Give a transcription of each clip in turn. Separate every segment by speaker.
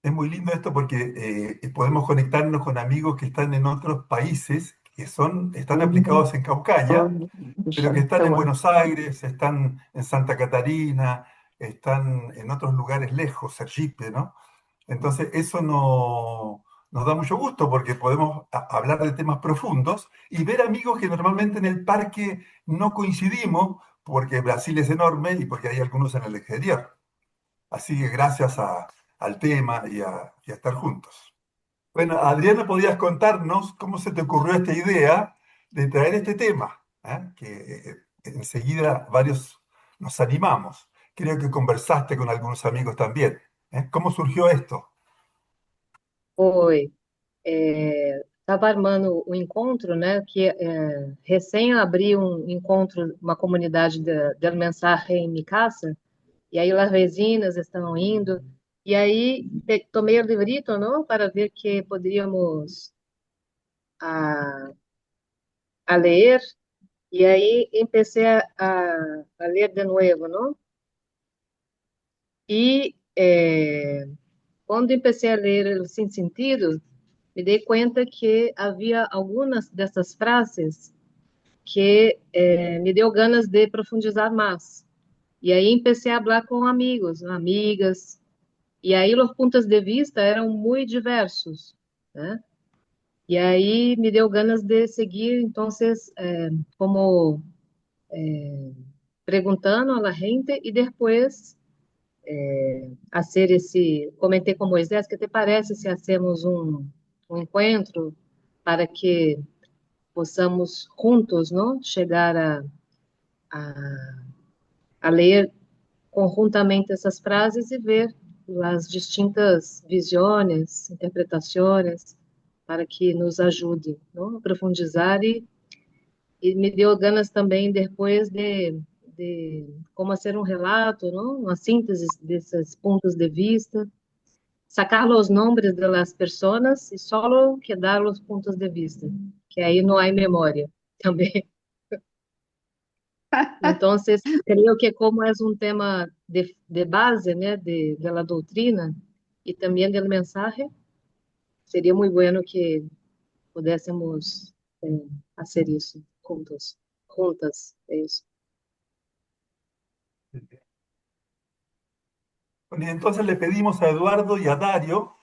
Speaker 1: Es muy lindo esto porque podemos conectarnos con amigos que están en otros países, están aplicados en Caucaya, pero que están en Buenos Aires, están en Santa Catarina, están en otros lugares lejos, Sergipe, ¿no? Entonces, nos da mucho gusto porque podemos hablar de temas profundos y ver amigos que normalmente en el parque no coincidimos porque Brasil es enorme y porque hay algunos en el exterior. Así que gracias al tema y a estar juntos. Bueno, Adriana, ¿podrías contarnos cómo se te ocurrió esta idea de traer este tema? Enseguida varios nos animamos. Creo que conversaste con algunos amigos también. ¿Cómo surgió esto?
Speaker 2: Foi. Estava armando o encontro, né? Que recém abri um encontro, uma comunidade del Mensaje em Mi Casa, e aí as vecinas estão indo. E aí tomei o livrito, não? Para ver que poderíamos a, a ler. E aí empecé a ler de novo, não? E quando empecé a ler Sem Sentido, me dei conta que havia algumas dessas frases que me deu ganas de profundizar mais. E aí empecé a falar com amigos, amigas, e aí os pontos de vista eram muito diversos, né? E aí me deu ganas de seguir, então, como perguntando a la gente e depois fazer comentei com Moisés, que te parece se hacemos um encontro para que possamos juntos, não, chegar a ler conjuntamente essas frases e ver as distintas visões, interpretações, para que nos ajude, não, a profundizar e me deu ganas também depois de como fazer um relato, não, uma síntese desses pontos de vista, sacar os nomes das pessoas e só quedar os pontos de vista, que aí não há memória também. Então, creio que como é um tema de base, né, de la doutrina e também do mensaje, seria muito bueno que pudéssemos fazer isso juntos, juntas, é isso.
Speaker 1: Bueno, y entonces le pedimos a Eduardo y a Dario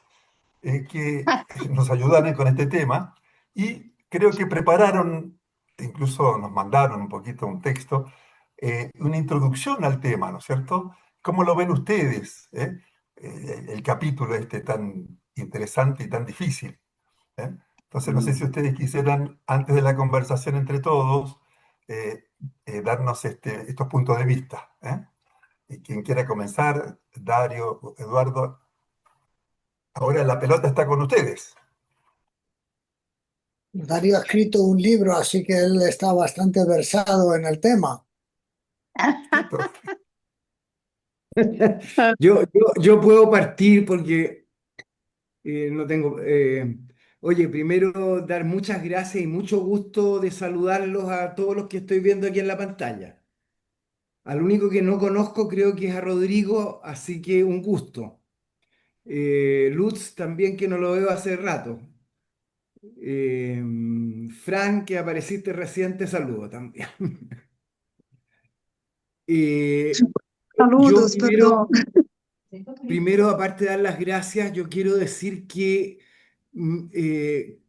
Speaker 1: que nos ayudaran con este tema y creo que prepararon, incluso nos mandaron un poquito un texto, una introducción al tema, ¿no es cierto? ¿Cómo lo ven ustedes? El capítulo este tan interesante y tan difícil. Entonces, no sé si ustedes quisieran, antes de la conversación entre todos, darnos estos puntos de vista. Y quien quiera comenzar, Dario, Eduardo, ahora la pelota está con ustedes.
Speaker 3: Darío ha escrito un libro, así que él está bastante versado en el tema.
Speaker 1: Perfecto.
Speaker 4: Yo puedo partir porque no tengo... oye, primero dar muchas gracias y mucho gusto de saludarlos a todos los que estoy viendo aquí en la pantalla. Al único que no conozco creo que es a Rodrigo, así que un gusto. Lutz también que no lo veo hace rato. Eh, Fran, que apareciste recién, te saludo también. Eh, yo
Speaker 5: Saludos, perdón.
Speaker 4: primero, aparte de dar las gracias, yo quiero decir que mm, eh,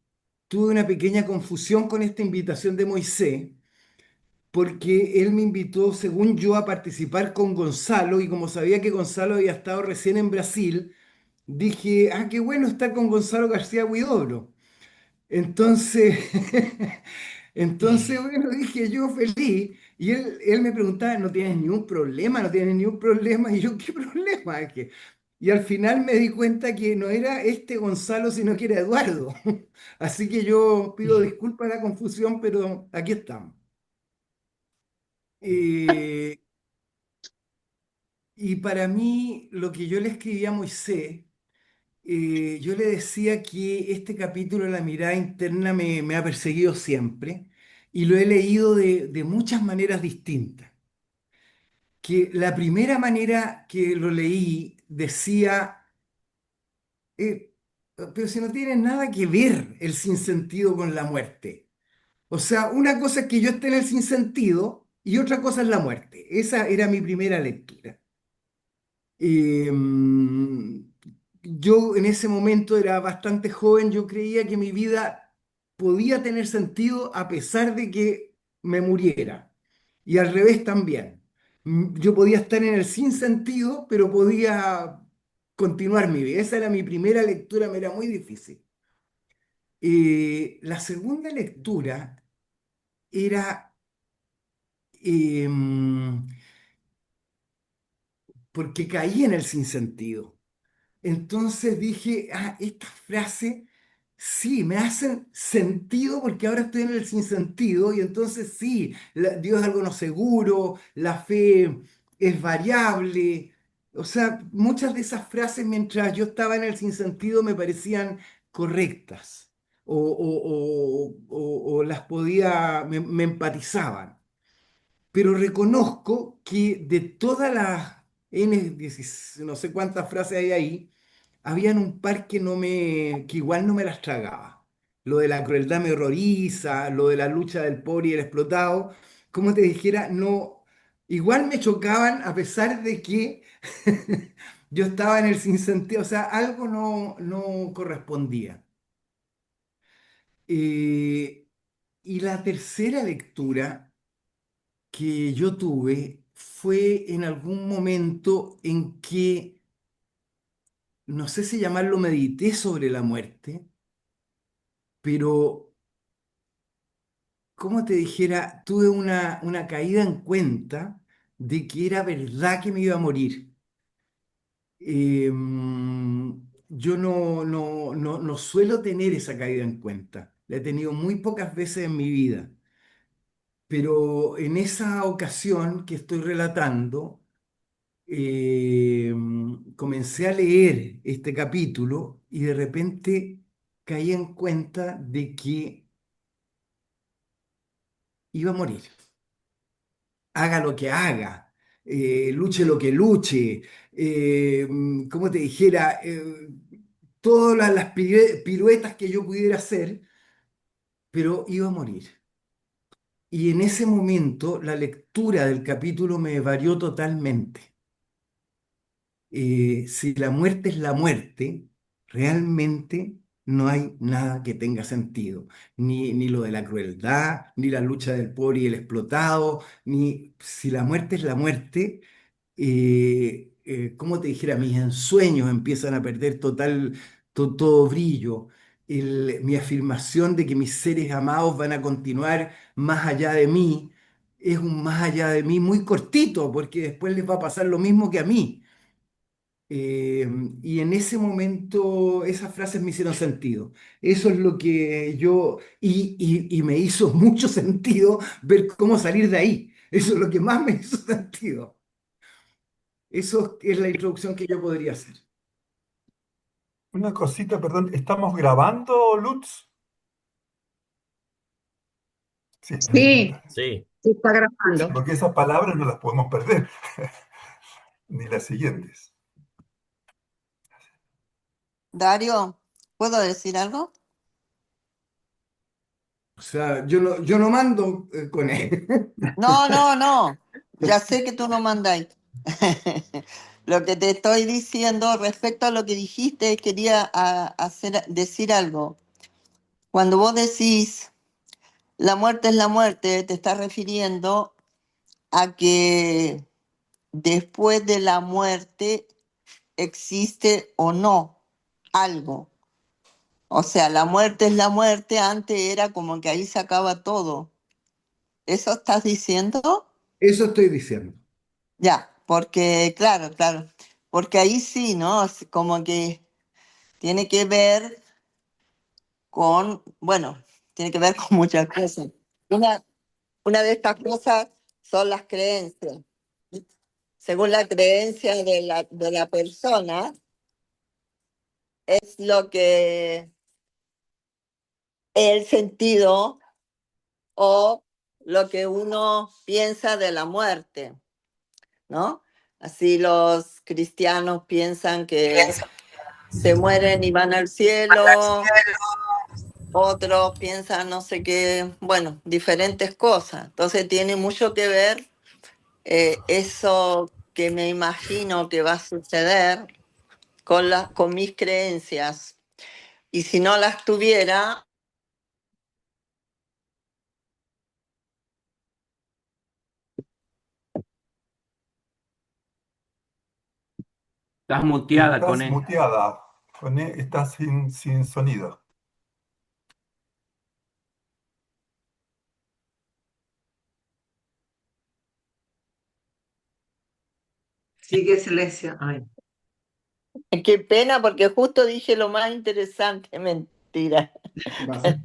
Speaker 4: tuve una pequeña confusión con esta invitación de Moisés, porque él me invitó, según yo, a participar con Gonzalo, y como sabía que Gonzalo había estado recién en Brasil, dije, ah, qué bueno estar con Gonzalo García Huidobro. Entonces, entonces, bueno, dije yo feliz, y él me preguntaba, ¿no tienes ni un problema? ¿No tienes ni un problema? Y yo, ¿qué problema? Y al final me di cuenta que no era este Gonzalo, sino que era Eduardo. Así que yo pido disculpas a la confusión, pero aquí estamos. Eh, y para mí, lo que yo le escribí a Moisés, yo le decía que este capítulo de la mirada interna me ha perseguido siempre y lo he leído de muchas maneras distintas. Que la primera manera que lo leí decía, pero si no tiene nada que ver el sinsentido con la muerte. O sea, una cosa es que yo esté en el sinsentido y otra cosa es la muerte. Esa era mi primera lectura. Eh, mm, yo en ese momento era bastante joven, yo creía que mi vida podía tener sentido a pesar de que me muriera. Y al revés también. Yo podía estar en el sinsentido, pero podía continuar mi vida. Esa era mi primera lectura, me era muy difícil. La segunda lectura era eh, porque caí en el sinsentido. Entonces dije, estas frases sí, me hacen sentido porque ahora estoy en el sinsentido y entonces sí, Dios es algo no seguro, la fe es variable. O sea, muchas de esas frases mientras yo estaba en el sinsentido me parecían correctas o las podía, me empatizaban. Pero reconozco que de todas las no sé cuántas frases hay ahí, habían un par que que igual no me las tragaba. Lo de la crueldad me horroriza, lo de la lucha del pobre y el explotado, como te dijera, no, igual me chocaban a pesar de que yo estaba en el sinsentido, o sea, algo no correspondía. Eh, y la tercera lectura que yo tuve fue en algún momento en que, no sé si llamarlo medité sobre la muerte, pero como te dijera, tuve una caída en cuenta de que era verdad que me iba a morir. Yo no suelo tener esa caída en cuenta. La he tenido muy pocas veces en mi vida, pero en esa ocasión que estoy relatando, comencé a leer este capítulo y de repente caí en cuenta de que iba a morir. Haga lo que haga, luche lo que luche, como te dijera, todas las piruetas que yo pudiera hacer, pero iba a morir. Y en ese momento la lectura del capítulo me varió totalmente. Si la muerte es la muerte, realmente no hay nada que tenga sentido. Ni lo de la crueldad, ni la lucha del pobre y el explotado, ni si la muerte es la muerte, como te dijera, mis ensueños empiezan a perder todo brillo. Mi afirmación de que mis seres amados van a continuar más allá de mí es un más allá de mí muy cortito, porque después les va a pasar lo mismo que a mí. Eh, y en ese momento esas frases me hicieron sentido. Eso es lo que y me hizo mucho sentido ver cómo salir de ahí. Eso es lo que más me hizo sentido. Eso es la introducción que yo podría hacer.
Speaker 1: Una cosita, perdón, ¿estamos grabando, Lutz? Sí,
Speaker 5: Sí,
Speaker 6: Sí,
Speaker 5: se está
Speaker 1: sí,
Speaker 5: grabando.
Speaker 1: porque esas palabras no las podemos perder, ni las siguientes.
Speaker 7: Dario, ¿puedo decir algo?
Speaker 4: O sea, yo no mando con él.
Speaker 7: No, no, no. Ya sé que tú no mandáis. Lo que te estoy diciendo respecto a lo que dijiste, quería decir algo. Cuando vos decís la muerte es la muerte, te estás refiriendo a que después de la muerte existe o no algo. O sea, la muerte es la muerte, antes era como que ahí se acaba todo. ¿Eso estás diciendo?
Speaker 4: Eso estoy diciendo.
Speaker 7: Ya, porque, claro, claro, porque ahí sí, ¿no? Es como que tiene que ver con, bueno, tiene que ver con muchas cosas. Una, una de estas cosas son las creencias. Según la creencia de la persona, es lo que el sentido o lo que uno piensa de la muerte, ¿no? Así los cristianos piensan que se mueren y van al cielo, otros piensan no sé qué, bueno, diferentes cosas. Entonces tiene mucho que ver eso que me imagino que va a suceder con mis creencias. Y si no las tuviera,
Speaker 6: Estás muteada,
Speaker 1: Estás
Speaker 6: Coné.
Speaker 1: muteada, estás sin sonido.
Speaker 5: Sigue silencio. Ay.
Speaker 7: qué pena porque justo dije lo más interesante, mentira.
Speaker 4: ¿Qué pasa?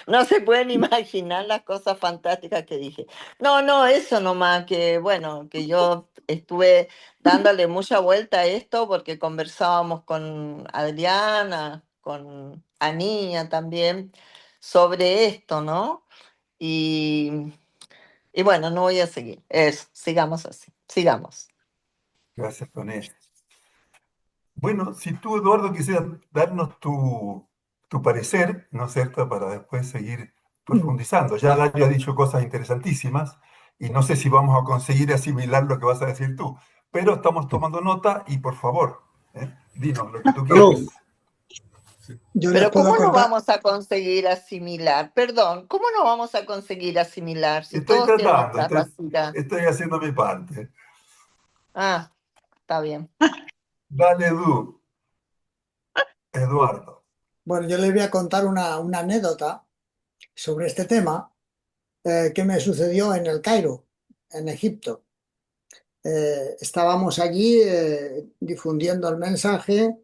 Speaker 7: No se pueden imaginar las cosas fantásticas que dije. No, no, eso nomás, que bueno, que yo estuve dándole mucha vuelta a esto porque conversábamos con Adriana, con Anía también, sobre esto, ¿no? Y, y bueno, no voy a seguir. Eso, sigamos así, sigamos.
Speaker 1: Gracias, Toné. Bueno, si tú, Eduardo, quisieras darnos tu parecer, ¿no es cierto?, para después seguir profundizando. Ya Dario ha dicho cosas interesantísimas y no sé si vamos a conseguir asimilar lo que vas a decir tú, pero estamos tomando nota y por favor, dinos lo que tú quieras.
Speaker 3: Yo les
Speaker 7: Pero
Speaker 3: puedo
Speaker 7: ¿cómo no
Speaker 3: contar.
Speaker 7: vamos a conseguir asimilar? Perdón, ¿cómo no vamos a conseguir asimilar si
Speaker 1: Estoy
Speaker 7: todos tienen
Speaker 1: tratando,
Speaker 7: esta racidad?
Speaker 1: estoy haciendo mi parte.
Speaker 7: Ah, está bien.
Speaker 1: Dale, Eduardo.
Speaker 3: Bueno, yo les voy a contar una anécdota sobre este tema que me sucedió en el Cairo, en Egipto. Estábamos allí difundiendo el mensaje,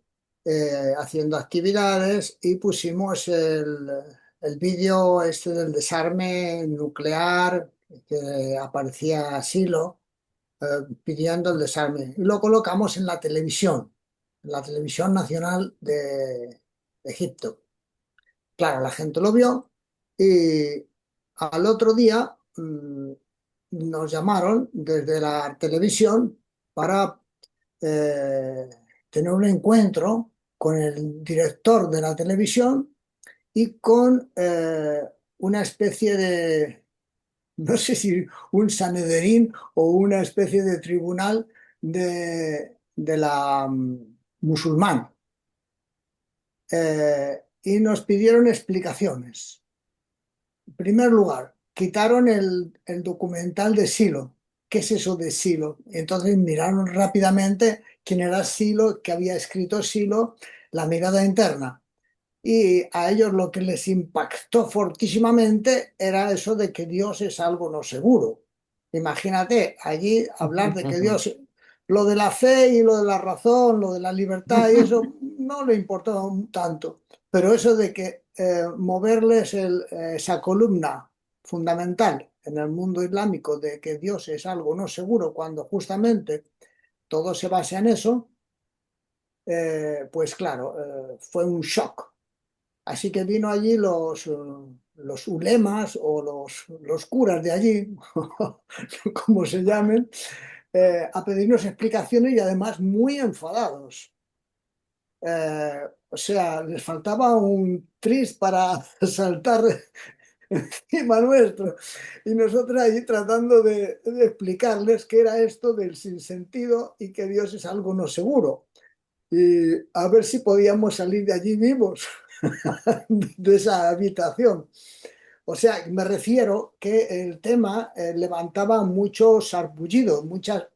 Speaker 3: haciendo actividades y pusimos el vídeo este del desarme nuclear que aparecía Silo pidiendo el desarme. Y lo colocamos en la televisión nacional de Egipto. Claro, la gente lo vio y al otro día nos llamaron desde la televisión para eh, tener un encuentro con el director de la televisión y con una especie de, no sé si un Sanedrín o una especie de tribunal de la musulmán. Y nos pidieron explicaciones. En primer lugar, quitaron el documental de Silo. ¿Qué es eso de Silo? Entonces miraron rápidamente quién era Silo, qué había escrito Silo, la mirada interna. Y a ellos lo que les impactó fortísimamente era eso de que Dios es algo no seguro. Imagínate, allí hablar de que Dios, lo de la fe y lo de la razón, lo de la libertad y eso no le importó tanto. Pero eso de que moverles esa columna fundamental en el mundo islámico de que Dios es algo no seguro cuando justamente todo se basa en eso, pues claro, fue un shock. Así que vino allí los ulemas o los curas de allí, como se llamen, a pedirnos explicaciones y además muy enfadados. O sea, les faltaba un tris para saltar encima nuestro. Y nosotros allí tratando de explicarles qué era esto del sinsentido y que Dios es algo no seguro. Y a ver si podíamos salir de allí vivos, de esa habitación. O sea, me refiero que el tema levantaba mucho sarpullido, mucha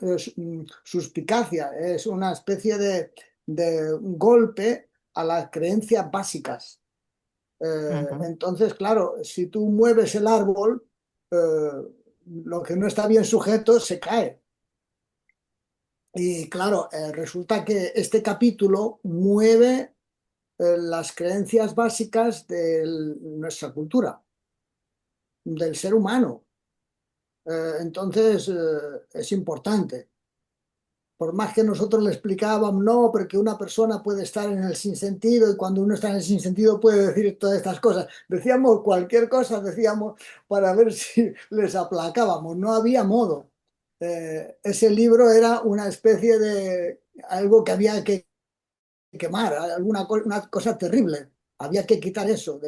Speaker 3: suspicacia. Es una especie de golpe a las creencias básicas.
Speaker 7: Ujú.
Speaker 3: Entonces, claro, si tú mueves el árbol, lo que no está bien sujeto se cae. Y claro, resulta que este capítulo mueve las creencias básicas de nuestra cultura, del ser humano. Entonces, es importante. Por más que nosotros le explicábamos, no, porque una persona puede estar en el sinsentido y cuando uno está en el sinsentido puede decir todas estas cosas. Decíamos cualquier cosa, decíamos para ver si les aplacábamos. No había modo. ese libro era una especie de algo que había que quemar, una cosa terrible. Había que quitar eso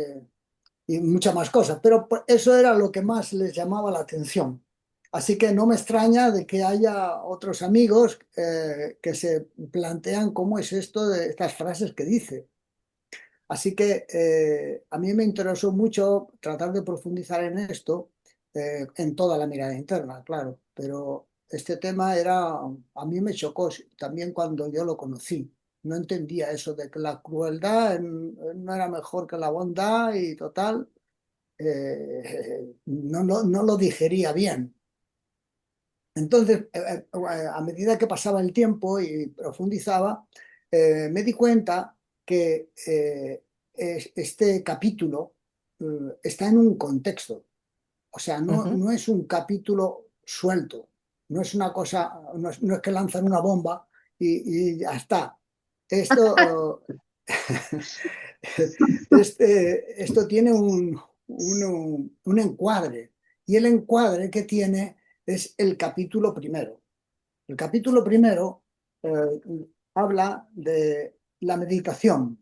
Speaker 3: y muchas más cosas, pero pues, eso era lo que más les llamaba la atención. Así que no me extraña de que haya otros amigos que se plantean cómo es esto de estas frases que dice. Así que a mí me interesó mucho tratar de profundizar en esto, en toda la mirada interna, claro, pero este tema a mí me chocó también cuando yo lo conocí. No entendía eso de que la crueldad no era mejor que la bondad y total, no lo digería bien. Entonces, a medida que pasaba el tiempo y profundizaba, me di cuenta que este capítulo está en un contexto. O sea,
Speaker 7: Ujú.
Speaker 3: no es un capítulo suelto, no es una cosa, no es que lanzan una bomba y ya está. Esto, esto tiene un encuadre, y el encuadre que tiene es el capítulo primero. El capítulo primero habla de la meditación,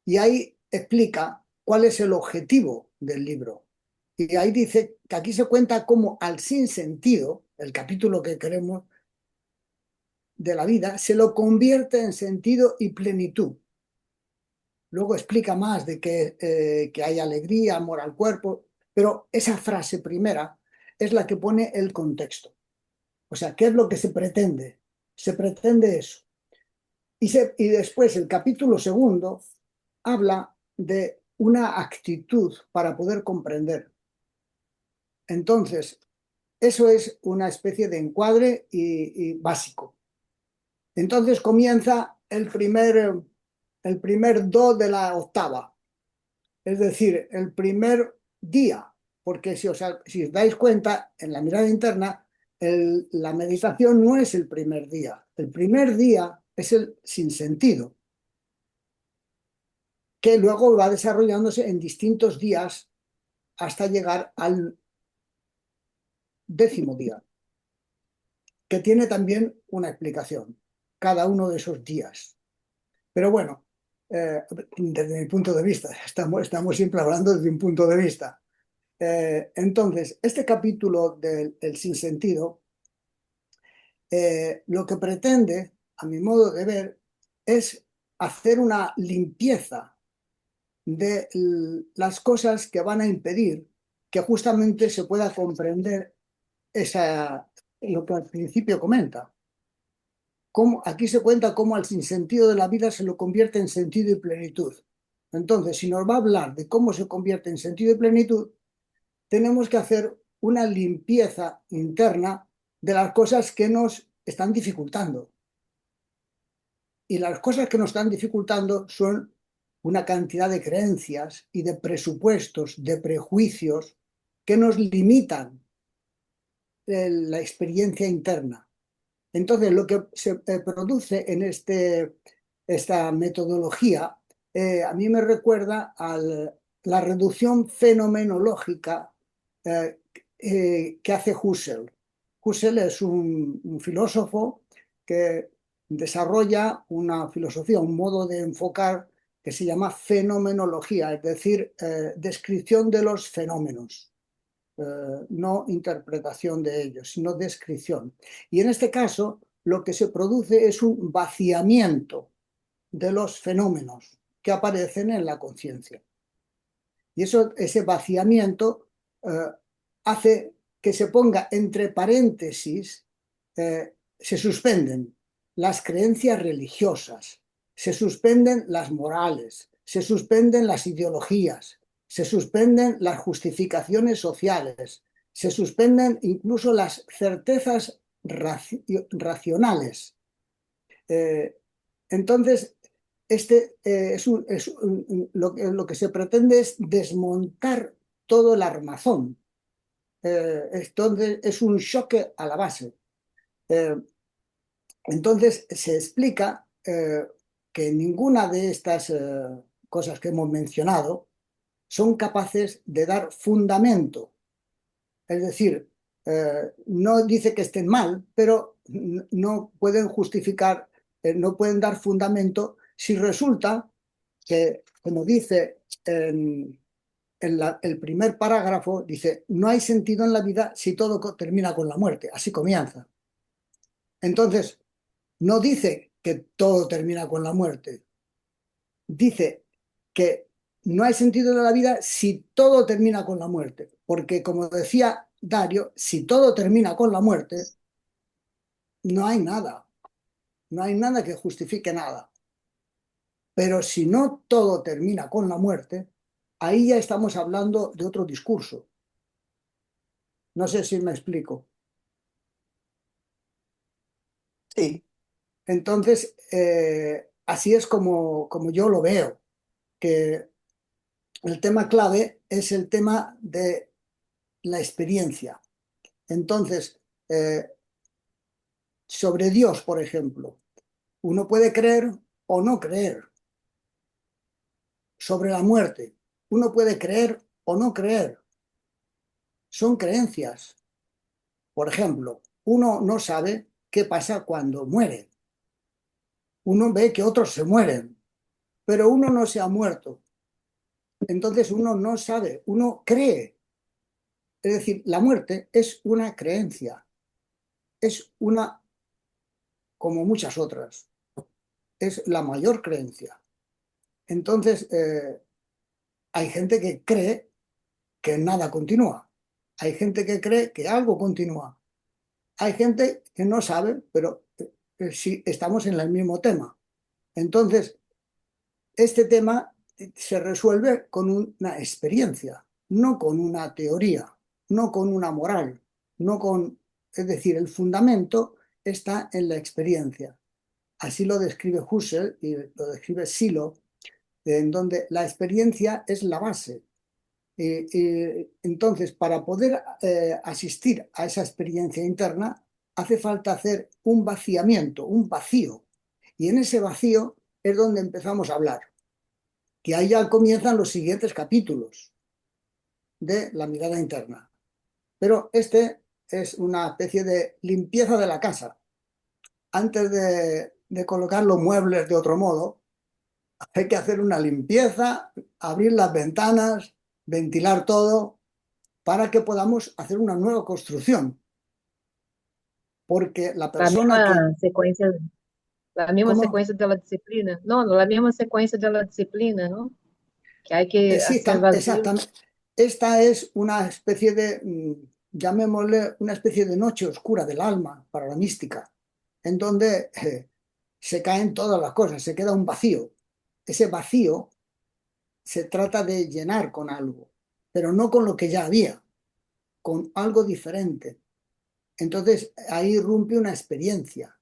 Speaker 3: y ahí explica cuál es el objetivo del libro. Y ahí dice que aquí se cuenta cómo al sinsentido, el capítulo que queremos de la vida, se lo convierte en sentido y plenitud. Luego explica más de que hay alegría, amor al cuerpo, pero esa frase primera es la que pone el contexto. O sea, ¿qué es lo que se pretende? Se pretende eso. Y después el capítulo segundo habla de una actitud para poder comprender. Entonces, eso es una especie de encuadre y básico. Entonces comienza el primer do de la octava, es decir, el primer día, porque si os dais cuenta, en la mirada interna, la meditación no es el primer día es el sinsentido, que luego va desarrollándose en distintos días hasta llegar al décimo día, que tiene también una explicación, cada uno de esos días. Pero bueno, desde mi punto de vista, estamos siempre hablando desde un punto de vista. Entonces, este capítulo del sinsentido, lo que pretende, a mi modo de ver, es hacer una limpieza de las cosas que van a impedir que justamente se pueda comprender lo que al principio comenta. Aquí se cuenta cómo al sinsentido de la vida se lo convierte en sentido y plenitud. Entonces, si nos va a hablar de cómo se convierte en sentido y plenitud, tenemos que hacer una limpieza interna de las cosas que nos están dificultando. Y las cosas que nos están dificultando son una cantidad de creencias y de presupuestos, de prejuicios que nos limitan la experiencia interna. Entonces, lo que se produce en esta metodología, a mí me recuerda a la reducción fenomenológica que hace Husserl. Husserl es un filósofo que desarrolla una filosofía, un modo de enfocar que se llama fenomenología, es decir, descripción de los fenómenos. No interpretación de ellos, sino descripción. Y en este caso, lo que se produce es un vaciamiento de los fenómenos que aparecen en la conciencia. Y ese vaciamiento hace que se ponga entre paréntesis, se suspenden las creencias religiosas, se suspenden las morales, se suspenden las ideologías, se suspenden las justificaciones sociales, se suspenden incluso las certezas racionales. Entonces, lo que se pretende es desmontar todo el armazón. Entonces, es un choque a la base. Entonces, se explica que ninguna de estas cosas que hemos mencionado son capaces de dar fundamento. Es decir, no dice que estén mal, pero no pueden justificar, no pueden dar fundamento si resulta que, como dice el primer parágrafo, dice, no hay sentido en la vida si todo termina con la muerte. Así comienza. Entonces, no dice que todo termina con la muerte. Dice que no hay sentido en la vida si todo termina con la muerte. Porque, como decía Dario, si todo termina con la muerte, no hay nada. No hay nada que justifique nada. Pero si no todo termina con la muerte, ahí ya estamos hablando de otro discurso. No sé si me explico.
Speaker 7: Sí,
Speaker 3: Entonces, así es como yo lo veo, que el tema clave es el tema de la experiencia. Entonces, sobre Dios, por ejemplo, uno puede creer o no creer. Sobre la muerte, uno puede creer o no creer. Son creencias. Por ejemplo, uno no sabe qué pasa cuando muere. Uno ve que otros se mueren, pero uno no se ha muerto. Entonces uno no sabe, uno cree. Es decir, la muerte es una creencia, es una, como muchas otras, es la mayor creencia. Entonces, hay gente que cree que nada continúa, hay gente que cree que algo continúa, hay gente que no sabe, pero sí estamos en el mismo tema. Entonces, este tema se resuelve con una experiencia, no con una teoría, no con una moral, no con, es decir, el fundamento está en la experiencia. Así lo describe Husserl y lo describe Silo, en donde la experiencia es la base. Entonces, para poder asistir a esa experiencia interna, hace falta hacer un vaciamiento, un vacío. Y en ese vacío es donde empezamos a hablar, que ahí ya comienzan los siguientes capítulos de la mirada interna. Pero este es una especie de limpieza de la casa. Antes de colocar los muebles de otro modo, hay que hacer una limpieza, abrir las ventanas, ventilar todo, para que podamos hacer una nueva construcción. Porque la
Speaker 2: La
Speaker 3: persona que...
Speaker 2: misma sequência, la misma
Speaker 3: ¿Cómo?
Speaker 2: sequência de la disciplina. No, la misma sequência de la disciplina, ¿no? Que hay que
Speaker 3: Sí,
Speaker 2: hacer vacío.
Speaker 3: exactamente. Esta es una especie de, llamémosle, una especie de noche oscura del alma para la mística, en donde se caen todas las cosas, se queda un vacío. Ese vacío se trata de llenar con algo, pero no con lo que ya había, con algo diferente. Entonces ahí irrumpe una experiencia.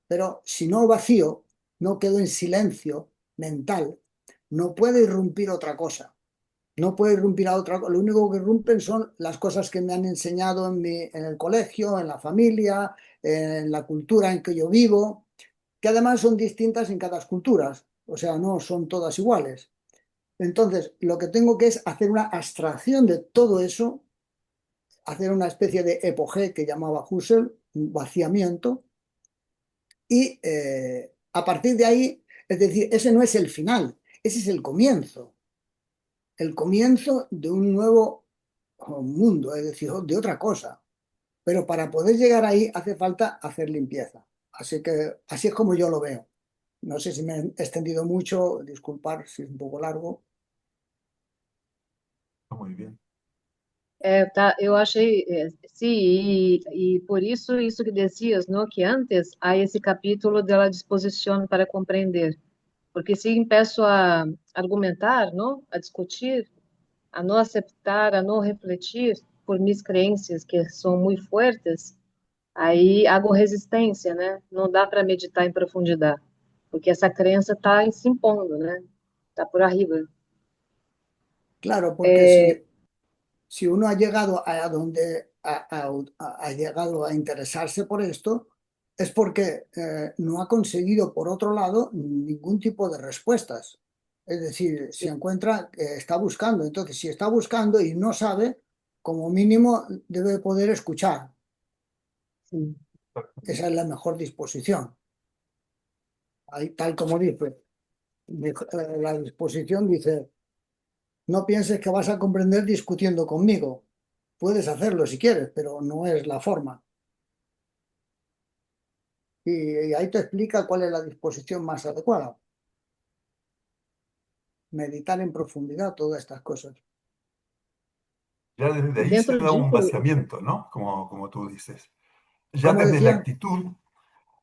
Speaker 3: Pero si no vacío, no quedo en silencio mental, no puede irrumpir otra cosa. No puede irrumpir a otra cosa. Lo único que irrumpen son las cosas que me han enseñado en el colegio, en la familia, en la cultura en que yo vivo, que además son distintas en cada cultura. O sea, no son todas iguales. Entonces, lo que tengo que es hacer una abstracción de todo eso, hacer una especie de epogé que llamaba Husserl, un vaciamiento, y a partir de ahí, es decir, ese no es el final, ese es el comienzo de un nuevo mundo, es decir, de otra cosa. Pero para poder llegar ahí hace falta hacer limpieza. Así que así es como yo lo veo. No sé si me he extendido mucho, disculpar si es un poco largo.
Speaker 1: Muy bien.
Speaker 2: Eu achei, sim, e por isso que dizias, não, que antes há esse capítulo da disposição para compreender, porque se empeço a argumentar, não, a discutir, a não aceitar, a não refletir por minhas crenças que são muito fortes, aí hago resistência, né? Não dá para meditar em profundidade, porque essa crença está se impondo, né? Está por arriba.
Speaker 3: Claro, porque si uno ha llegado a donde ha llegado a interesarse por esto, es porque no ha conseguido, por otro lado, ningún tipo de respuestas. Es decir, se encuentra, está buscando. Entonces, si está buscando y no sabe, como mínimo debe poder escuchar.
Speaker 2: Sim.
Speaker 3: Esa es la mejor disposición. Ahí, tal como dice, la disposición dice, no pienses que vas a comprender discutiendo conmigo. Puedes hacerlo si quieres, pero no es la forma. Y ahí te explica cuál es la disposición más adecuada. Meditar en profundidad todas estas cosas.
Speaker 1: Ya desde
Speaker 2: E
Speaker 1: ahí se
Speaker 2: dentro
Speaker 1: da un
Speaker 2: disso,
Speaker 1: vaciamiento, ¿no? Como tú dices. Ya
Speaker 3: Como
Speaker 1: desde la
Speaker 3: decía,
Speaker 1: actitud,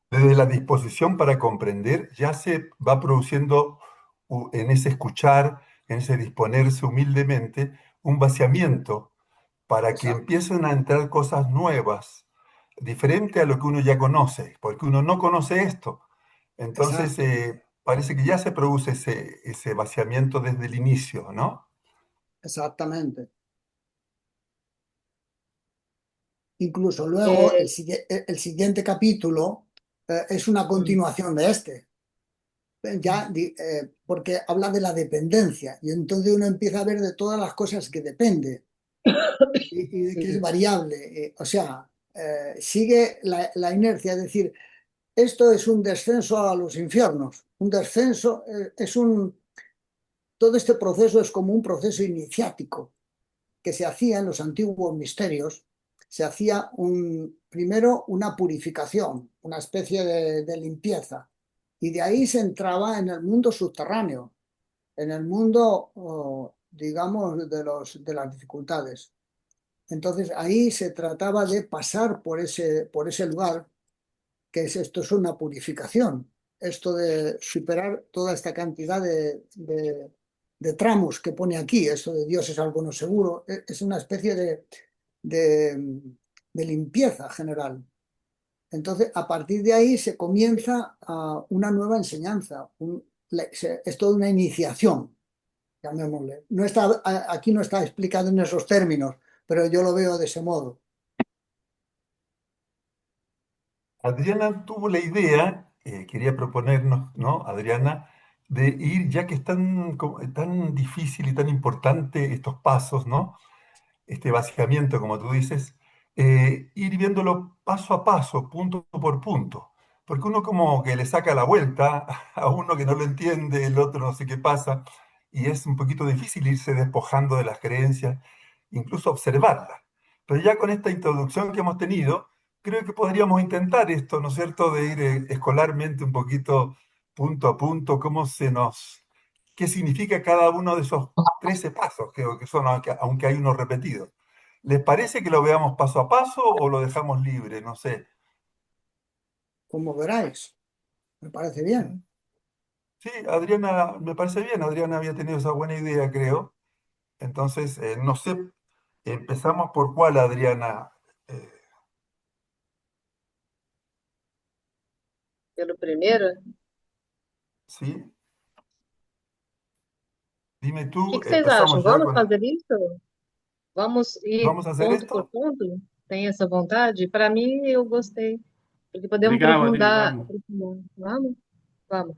Speaker 1: desde la disposición para comprender, ya se va produciendo en ese escuchar, en ese disponerse humildemente, un vaciamiento para que
Speaker 3: exacto,
Speaker 1: empiecen a entrar cosas nuevas, diferente a lo que uno ya conoce, porque uno no conoce esto. Entonces,
Speaker 3: exacto,
Speaker 1: parece que ya se produce ese vaciamiento desde el inicio, ¿no?
Speaker 3: exactamente. Incluso luego
Speaker 2: é,
Speaker 3: el siguiente capítulo es una
Speaker 2: hum,
Speaker 3: continuación de este. Ya, porque habla de la dependencia y entonces uno empieza a ver de todas las cosas que depende y de que es
Speaker 2: sim,
Speaker 3: variable. O sea, sigue la inercia, es decir, esto es un descenso a los infiernos, un descenso, todo este proceso es como un proceso iniciático que se hacía en los antiguos misterios. Se hacía primero una purificación, una especie de limpieza, y de ahí se entraba en el mundo subterráneo, en el mundo, digamos, de las dificultades. Entonces ahí se trataba de pasar por ese lugar, que es esto, es una purificación, esto de superar toda esta cantidad de tramos que pone aquí, eso de Dios es algo no seguro, es una especie de, de limpieza general. Entonces, a partir de ahí se comienza una nueva enseñanza, es toda una iniciación, llamémosle. No está, aquí no está explicado en esos términos, pero yo lo veo de ese modo.
Speaker 1: Adriana tuvo la idea, quería proponernos, ¿no, Adriana, de ir, ya que es tan difícil y tan importante estos pasos, ¿no? Este vaciamiento, como tú dices, ir viéndolo paso a paso, punto por punto. Porque uno como que le saca la vuelta a uno que no lo entiende, el otro no sé qué pasa, y es un poquito difícil irse despojando de las creencias, incluso observarlas. Pero ya con esta introducción que hemos tenido, creo que podríamos intentar esto, ¿no es cierto?, de ir escolarmente un poquito punto a punto, qué significa cada uno de esos 13 pasos, creo que son, aunque hay unos repetidos. ¿Les parece que lo veamos paso a paso o lo dejamos libre? No sé.
Speaker 3: Como veráis, me parece bien.
Speaker 1: Sí, sí, Adriana, me parece bien. Adriana había tenido esa buena idea, creo. Entonces, no sé, empezamos por cuál, Adriana. Eh,
Speaker 2: pelo primeiro. O
Speaker 1: ¿Sí? Dime
Speaker 2: que
Speaker 1: tú,
Speaker 2: que vocês acham?
Speaker 1: empezamos ya
Speaker 2: Vamos
Speaker 1: con...
Speaker 2: fazer isso? Vamos ir
Speaker 1: ¿Vamos a hacer
Speaker 2: ponto por
Speaker 1: esto?
Speaker 2: ponto? Tem essa vontade? Para mim, eu gostei. Porque podemos
Speaker 6: Legal, Adri,
Speaker 2: aprofundar.
Speaker 6: vamos.
Speaker 2: Aprofundar. Vamos? Vamos.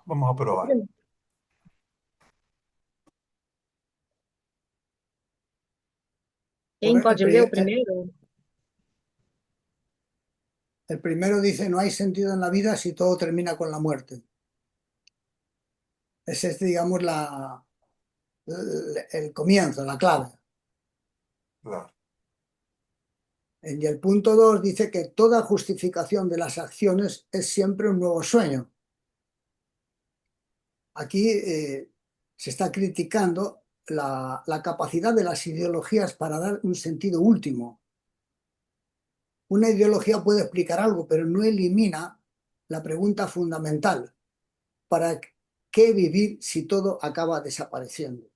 Speaker 1: Vamos a
Speaker 2: O
Speaker 1: probar.
Speaker 2: prim- Quem
Speaker 3: Porque
Speaker 2: pode ler o primeiro?
Speaker 3: el primero dice, no hay sentido en la vida si todo termina con la muerte. Ese es, digamos, el comienzo, la clave.
Speaker 1: Claro.
Speaker 3: Y el punto 2 dice que toda justificación de las acciones es siempre un nuevo sueño. Aquí se está criticando la capacidad de las ideologías para dar un sentido último. Una ideología puede explicar algo, pero no elimina la pregunta fundamental: ¿para qué vivir si todo acaba desapareciendo?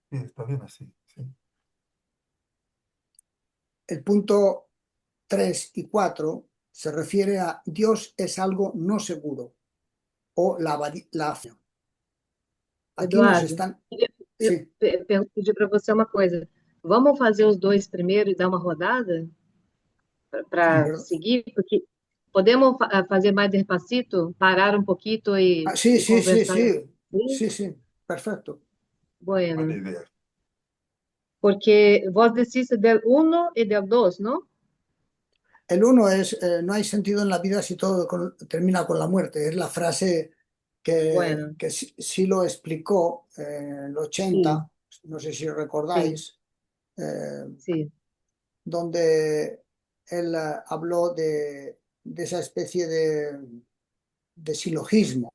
Speaker 1: Sí, está bien así. Sí.
Speaker 3: El punto 3 y 4 se refiere a Dios es algo no seguro o la fe. Aquí nos
Speaker 2: Eduardo,
Speaker 3: están...
Speaker 2: queria
Speaker 3: Sí,
Speaker 2: pedir para você uma coisa. Vamos fazer os dois primeiro e dar uma rodada para
Speaker 3: ¿verdad?
Speaker 2: seguir? Porque podemos fazer mais despacito, parar um pouquinho
Speaker 3: Sí,
Speaker 2: e
Speaker 3: sí, sí,
Speaker 2: conversar.
Speaker 3: sí,
Speaker 2: Sim?
Speaker 3: sí, sí, perfecto.
Speaker 1: Buena
Speaker 2: Bueno,
Speaker 1: idea.
Speaker 2: porque vos decís del uno y del 2, ¿no?
Speaker 3: El uno es, no hay sentido en la vida si todo termina con la muerte. Es la frase
Speaker 2: Bueno,
Speaker 3: que sí lo explicó en el
Speaker 2: sí,
Speaker 3: 80, no sé si
Speaker 2: sí,
Speaker 3: recordáis, eh,
Speaker 2: sí.
Speaker 3: donde él habló de esa especie de silogismo,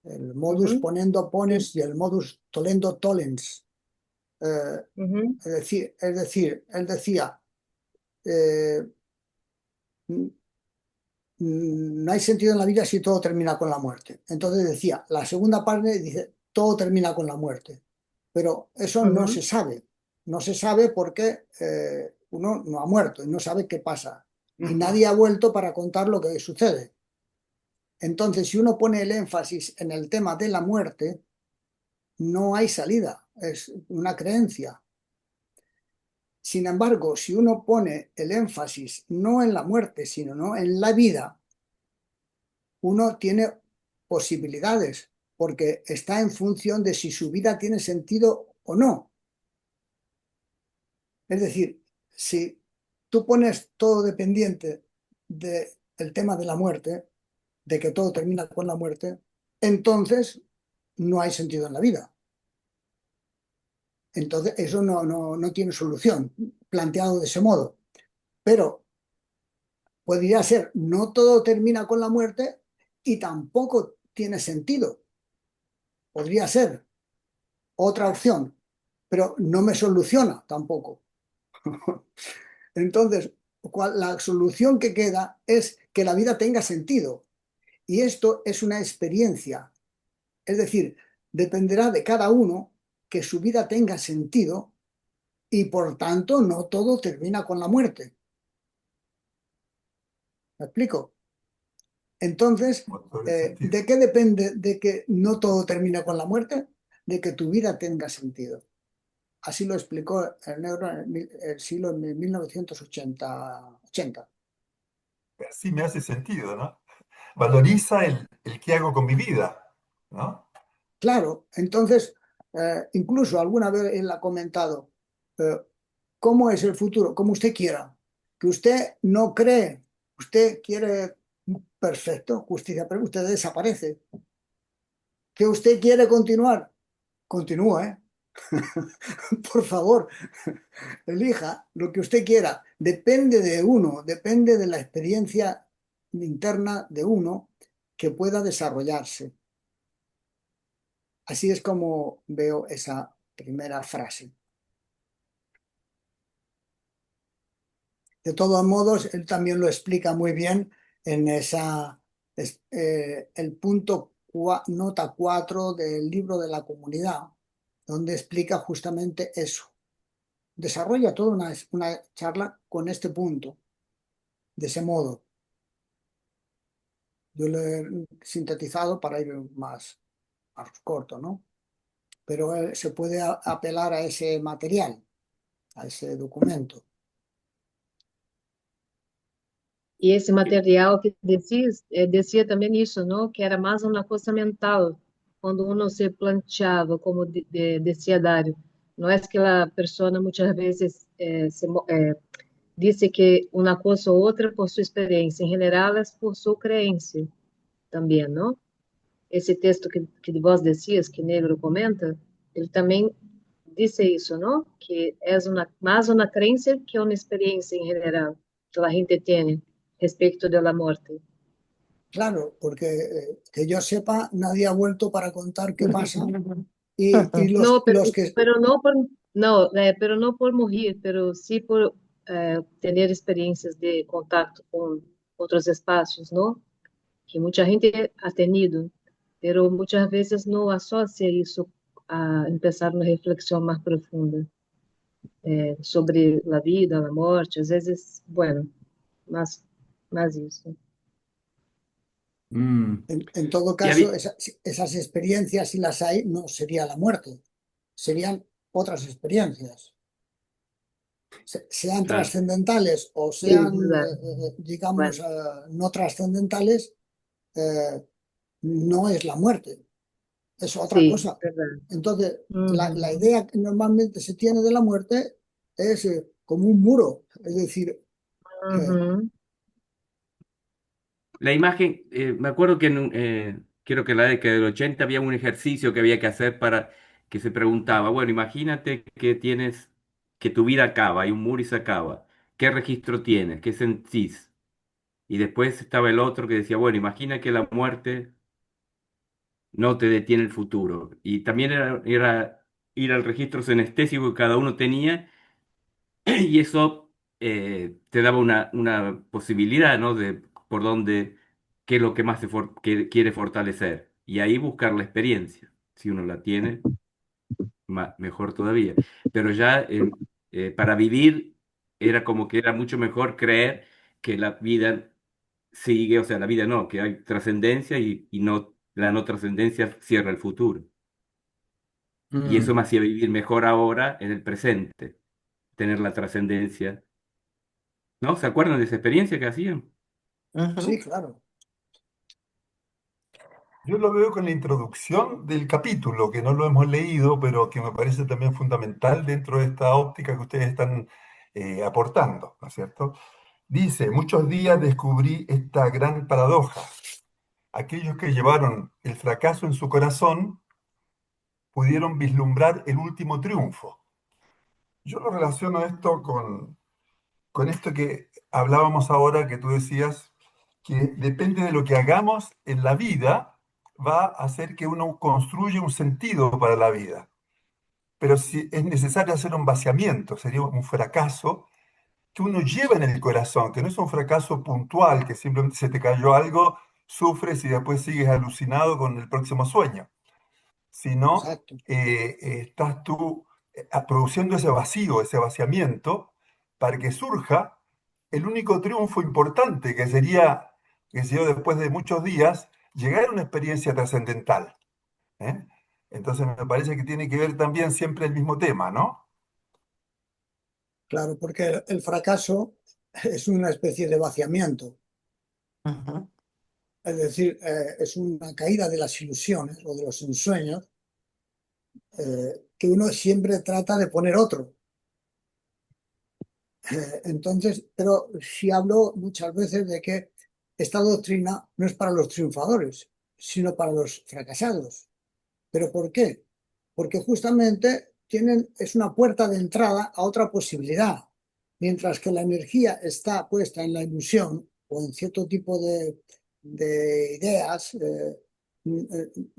Speaker 3: el modus
Speaker 2: Ujú,
Speaker 3: ponendo
Speaker 2: sí,
Speaker 3: pones y el modus tollendo tollens. Eh,
Speaker 2: ujú,
Speaker 3: es decir, él decía, eh, no hay sentido en la vida si todo termina con la muerte. Entonces decía, la segunda parte dice, todo termina con la muerte. Pero eso no
Speaker 2: ujú,
Speaker 3: se sabe. No se sabe porque uno no ha muerto y no sabe qué pasa. Y nadie ha vuelto para contar lo que sucede. Entonces, si uno pone el énfasis en el tema de la muerte, no hay salida. Es una creencia. Sin embargo, si uno pone el énfasis no en la muerte, sino ¿no? en la vida, uno tiene posibilidades, porque está en función de si su vida tiene sentido o no. Es decir, si tú pones todo dependiente del tema de la muerte, de que todo termina con la muerte, entonces no hay sentido en la vida. Entonces eso no tiene solución, planteado de ese modo. Pero podría ser, no todo termina con la muerte y tampoco tiene sentido. Podría ser otra opción, pero no me soluciona tampoco. Entonces, la solución que queda es que la vida tenga sentido. Y esto es una experiencia. Es decir, dependerá de cada uno que su vida tenga sentido y por tanto no todo termina con la muerte. ¿Me explico? Entonces,
Speaker 1: Con todo el sentido.
Speaker 3: ¿de qué depende de que no todo termine con la muerte? De que tu vida tenga sentido. Así lo explicó el negro en el siglo en 1980.
Speaker 1: Así me hace sentido, ¿no? Valoriza el qué hago con mi vida, ¿no?
Speaker 3: Claro, entonces, incluso alguna vez él ha comentado, eh, ¿cómo es el futuro? Como usted quiera. Que usted no cree, usted quiere perfecto, justicia, pero usted desaparece. Que usted quiere continuar, continúa, ¿eh? Por favor, elija lo que usted quiera. Depende de uno, depende de la experiencia interna de uno que pueda desarrollarse. Así es como veo esa primera frase. De todos modos, él también lo explica muy bien en el punto nota 4 del libro de la comunidad, donde explica justamente eso. Desarrolla toda una charla con este punto, de ese modo. Yo lo he sintetizado para ir más corto, ¿no? Pero se puede apelar a ese material, a ese documento.
Speaker 2: E esse material que decís, decía também isso, não? Que era mais uma coisa mental, quando uno se planteava, como decía Dario. Não é que a pessoa muitas vezes disse que uma coisa ou outra por sua experiência, em geral, é por sua crença também, não? Esse texto que vós decías, que Negro comenta, ele também disse isso, não? Que é mais uma crença que uma experiência em geral que a gente tem respecto de la muerte.
Speaker 3: Claro, porque que yo sepa, nadie ha vuelto para contar qué pasa y
Speaker 2: No,
Speaker 3: los que,
Speaker 2: pero no por morir, pero sí por tener experiencias de contacto con otros espacios, ¿no? Que mucha gente ha tenido, pero muchas veces no asocia eso a empezar una reflexión más profunda sobre la vida, la muerte, às vezes, bueno, más eso.
Speaker 6: Mm.
Speaker 3: en todo
Speaker 6: Y
Speaker 3: caso, esas experiencias, si las hay, no sería la muerte, serían otras experiencias. Sean
Speaker 6: claro,
Speaker 3: trascendentales o
Speaker 2: Sí,
Speaker 3: sean,
Speaker 2: verdad.
Speaker 3: digamos,
Speaker 2: Bueno,
Speaker 3: no trascendentales, no es la muerte. es otra
Speaker 2: Sí,
Speaker 3: cosa.
Speaker 2: verdad.
Speaker 3: Entonces, la
Speaker 2: Uhum,
Speaker 3: idea que normalmente se tiene de la muerte es como un muro, es decir, eh,
Speaker 2: uhum,
Speaker 6: La imagen, me acuerdo que creo que en la década del 80 había un ejercicio que había que hacer para que se preguntaba, bueno, imagínate que tienes, que tu vida acaba, hay un muro y se acaba. ¿Qué registro tienes? ¿Qué sentís? Y después estaba el otro que decía, bueno, imagina que la muerte no te detiene el futuro. Y también era ir al registro senestésico que cada uno tenía y eso te daba una posibilidad, ¿no? De por dónde, qué es lo que más que quiere fortalecer. Y ahí buscar la experiencia. Si uno la tiene, mejor todavía. Pero ya para vivir era como que era mucho mejor creer que la vida sigue, o sea, la vida no, que hay trascendencia y no, la no trascendencia cierra el futuro. Y eso
Speaker 4: Mm.
Speaker 6: me hacía vivir mejor ahora en el presente, tener la trascendencia. ¿No? ¿Se acuerdan de esa experiencia que hacían?
Speaker 3: sí,
Speaker 7: ujú,
Speaker 3: claro,
Speaker 1: Yo lo veo con la introducción del capítulo, que no lo hemos leído, pero que me parece también fundamental dentro de esta óptica que ustedes están aportando, ¿no es cierto? Dice, muchos días descubrí esta gran paradoja. Aquellos que llevaron el fracaso en su corazón pudieron vislumbrar el último triunfo. Yo lo relaciono esto con esto que hablábamos ahora, que tú decías, que depende de lo que hagamos en la vida, va a hacer que uno construya un sentido para la vida. Pero si es necesario hacer un vaciamiento, sería un fracaso que uno lleva en el corazón, que no es un fracaso puntual, que simplemente se te cayó algo, sufres y después sigues alucinado con el próximo sueño, sino
Speaker 3: exacto.
Speaker 1: estás tú produciendo ese vacío, ese vaciamiento, para que surja el único triunfo importante, que sería, que se dio después de muchos días, llegar a una experiencia trascendental. ¿Eh? Entonces me parece que tiene que ver también siempre el mismo tema, ¿no?
Speaker 3: Claro, porque el fracaso es una especie de vaciamiento,
Speaker 7: ujú.
Speaker 3: es decir, es una caída de las ilusiones o de los ensueños que uno siempre trata de poner otro. Entonces, pero sí hablo muchas veces de que esta doctrina no es para los triunfadores, sino para los fracasados. ¿Pero por qué? Porque justamente es una puerta de entrada a otra posibilidad. Mientras que la energía está puesta en la ilusión o en cierto tipo de ideas,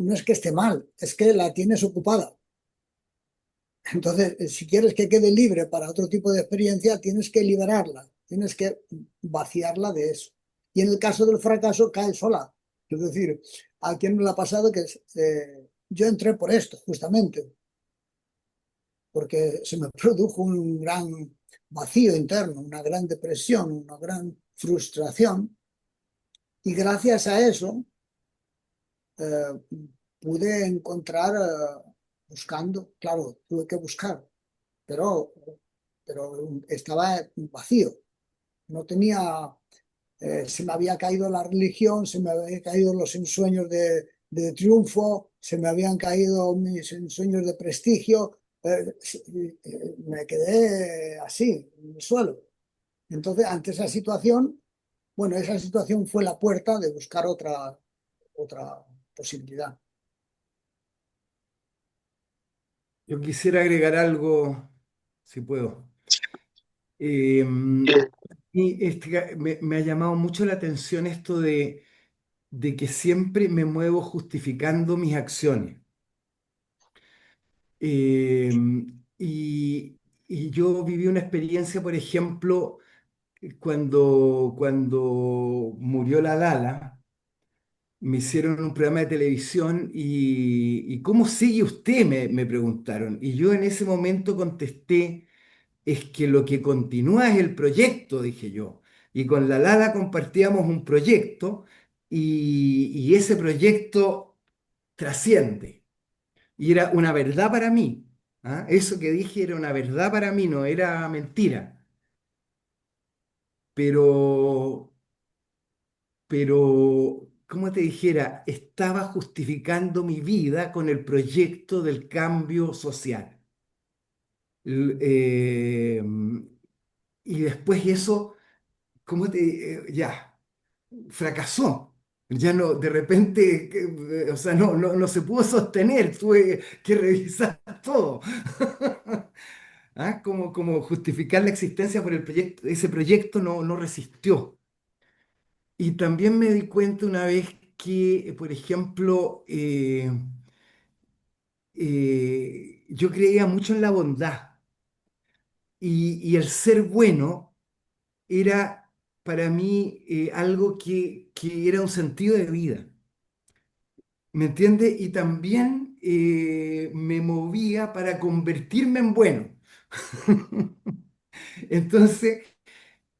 Speaker 3: no es que esté mal, es que la tienes ocupada. Entonces, si quieres que quede libre para otro tipo de experiencia, tienes que liberarla, tienes que vaciarla de eso. Y en el caso del fracaso, cae sola. Es decir, a quien me lo ha pasado que yo entré por esto, justamente, porque se me produjo un gran vacío interno, una gran depresión, una gran frustración. Y gracias a eso eh, pude encontrar, buscando, claro, tuve que buscar, pero, pero estaba vacío. No tenía, se me había caído la religión, se me habían caído los ensueños de triunfo, se me habían caído mis ensueños de prestigio, me quedé así, en el suelo. Entonces, ante esa situación, bueno, esa situación fue la puerta de buscar otra posibilidad.
Speaker 4: Yo quisiera agregar algo, si puedo. Eh, y me ha llamado mucho la atención esto de que siempre me muevo justificando mis acciones. Eh, y, y yo viví una experiencia, por ejemplo, cuando murió la Lala, me hicieron un programa de televisión y ¿cómo sigue usted? Me preguntaron. Y yo en ese momento contesté, es que lo que continúa es el proyecto, dije yo. Y con la Lala compartíamos un proyecto y ese proyecto trasciende. Y era una verdad para mí. ¿Ah? Eso que dije era una verdad para mí, no era mentira. Pero, pero como te dijera, estaba justificando mi vida con el proyecto del cambio social. L- eh, y después eso, ya, fracasó. Ya no, de repente, o sea, no se pudo sostener, tuve que revisar todo. ¿Ah? Como justificar la existencia por el proyecto, ese proyecto no resistió. Y también me di cuenta una vez que, por ejemplo, yo creía mucho en la bondad y el ser bueno era para mí algo que era un sentido de vida. ¿Me entiendes? Y también me movía para convertirme en bueno. Entonces,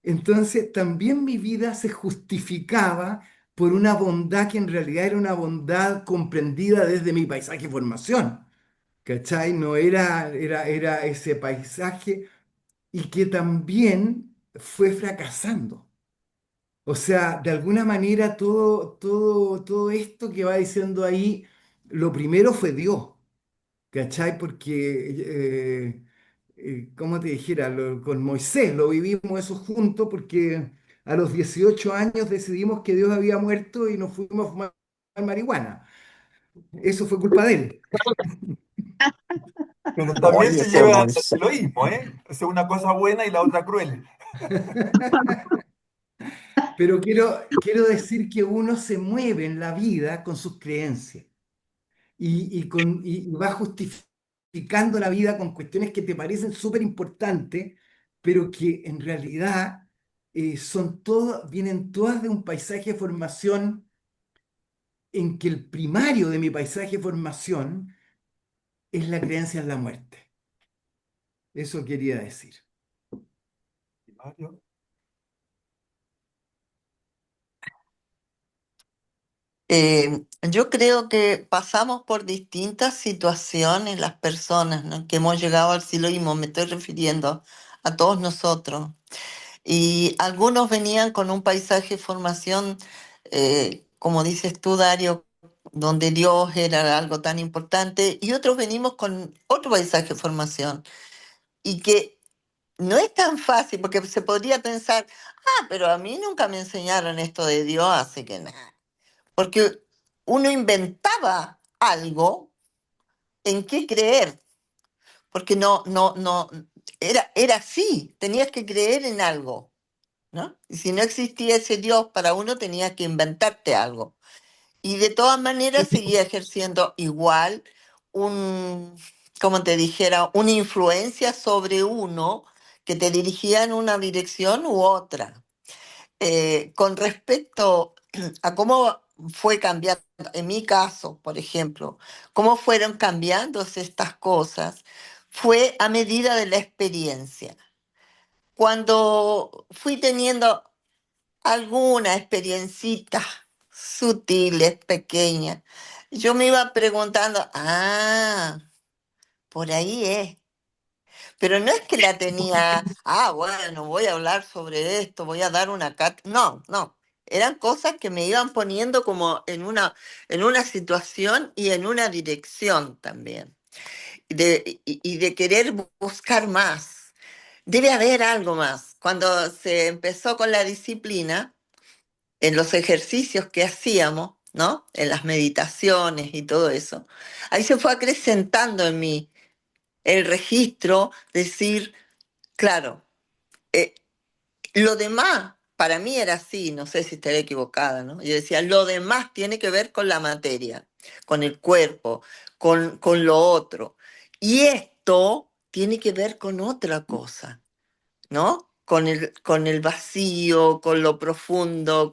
Speaker 4: Entonces, también mi vida se justificaba por una bondad que en realidad era una bondad comprendida desde mi paisaje de formación. ¿Cachai? No era ese paisaje y que también fue fracasando. O sea, de alguna manera todo esto que va diciendo ahí, lo primero fue Dios. ¿Cachai? Porque, como te dijera, con Moisés lo vivimos eso juntos porque a los 18 años decidimos que Dios había muerto y nos fuimos a fumar marihuana. Eso fue culpa de él.
Speaker 1: Pero también
Speaker 7: Oye,
Speaker 1: te
Speaker 7: ese
Speaker 1: lleva al
Speaker 7: Moisés.
Speaker 1: egoísmo, ¿eh? Es una cosa buena y la otra cruel.
Speaker 4: Pero quiero decir que uno se mueve en la vida con sus creencias y va justificando la vida con cuestiones que te parecen súper importantes, pero que en realidad vienen todas de un paisaje de formación en que el primario de mi paisaje de formación es la creencia en la muerte. Eso quería decir.
Speaker 1: Mario,
Speaker 7: Yo creo que pasamos por distintas situaciones las personas, ¿no? Que hemos llegado al siloísmo, me estoy refiriendo a todos nosotros. Y algunos venían con un paisaje de formación, como dices tú, Dario, donde Dios era algo tan importante, y otros venimos con otro paisaje de formación, y que no es tan fácil, porque se podría pensar, pero a mí nunca me enseñaron esto de Dios, así que nada. Porque uno inventaba algo en qué creer, porque no, era así, tenías que creer en algo, ¿no? Y si no existía ese Dios para uno, tenías que inventarte algo. Y de todas maneras seguía ejerciendo igual un, como te dijera, una influencia sobre uno que te dirigía en una dirección u otra. Con respecto a cómo fue cambiando, en mi caso, por ejemplo, cómo fueron cambiando estas cosas, fue a medida de la experiencia. Cuando fui teniendo alguna experiencita sutiles, pequeñas, yo me iba preguntando, por ahí es. Pero no es que la tenía, bueno, voy a hablar sobre esto, voy a dar una cátedra. No. Eran cosas que me iban poniendo como en una situación y en una dirección también. Y de querer buscar más. Debe haber algo más. Cuando se empezó con la disciplina, en los ejercicios que hacíamos, ¿no? En las meditaciones y todo eso, ahí se fue acrecentando en mí el registro, decir, claro, eh, lo demás para mí era así, no sé si estaré equivocada, ¿no? Yo decía, lo demás tiene que ver con la materia, con el cuerpo, con lo otro. Y esto tiene que ver con otra cosa, ¿no? Con el vacío, con lo profundo,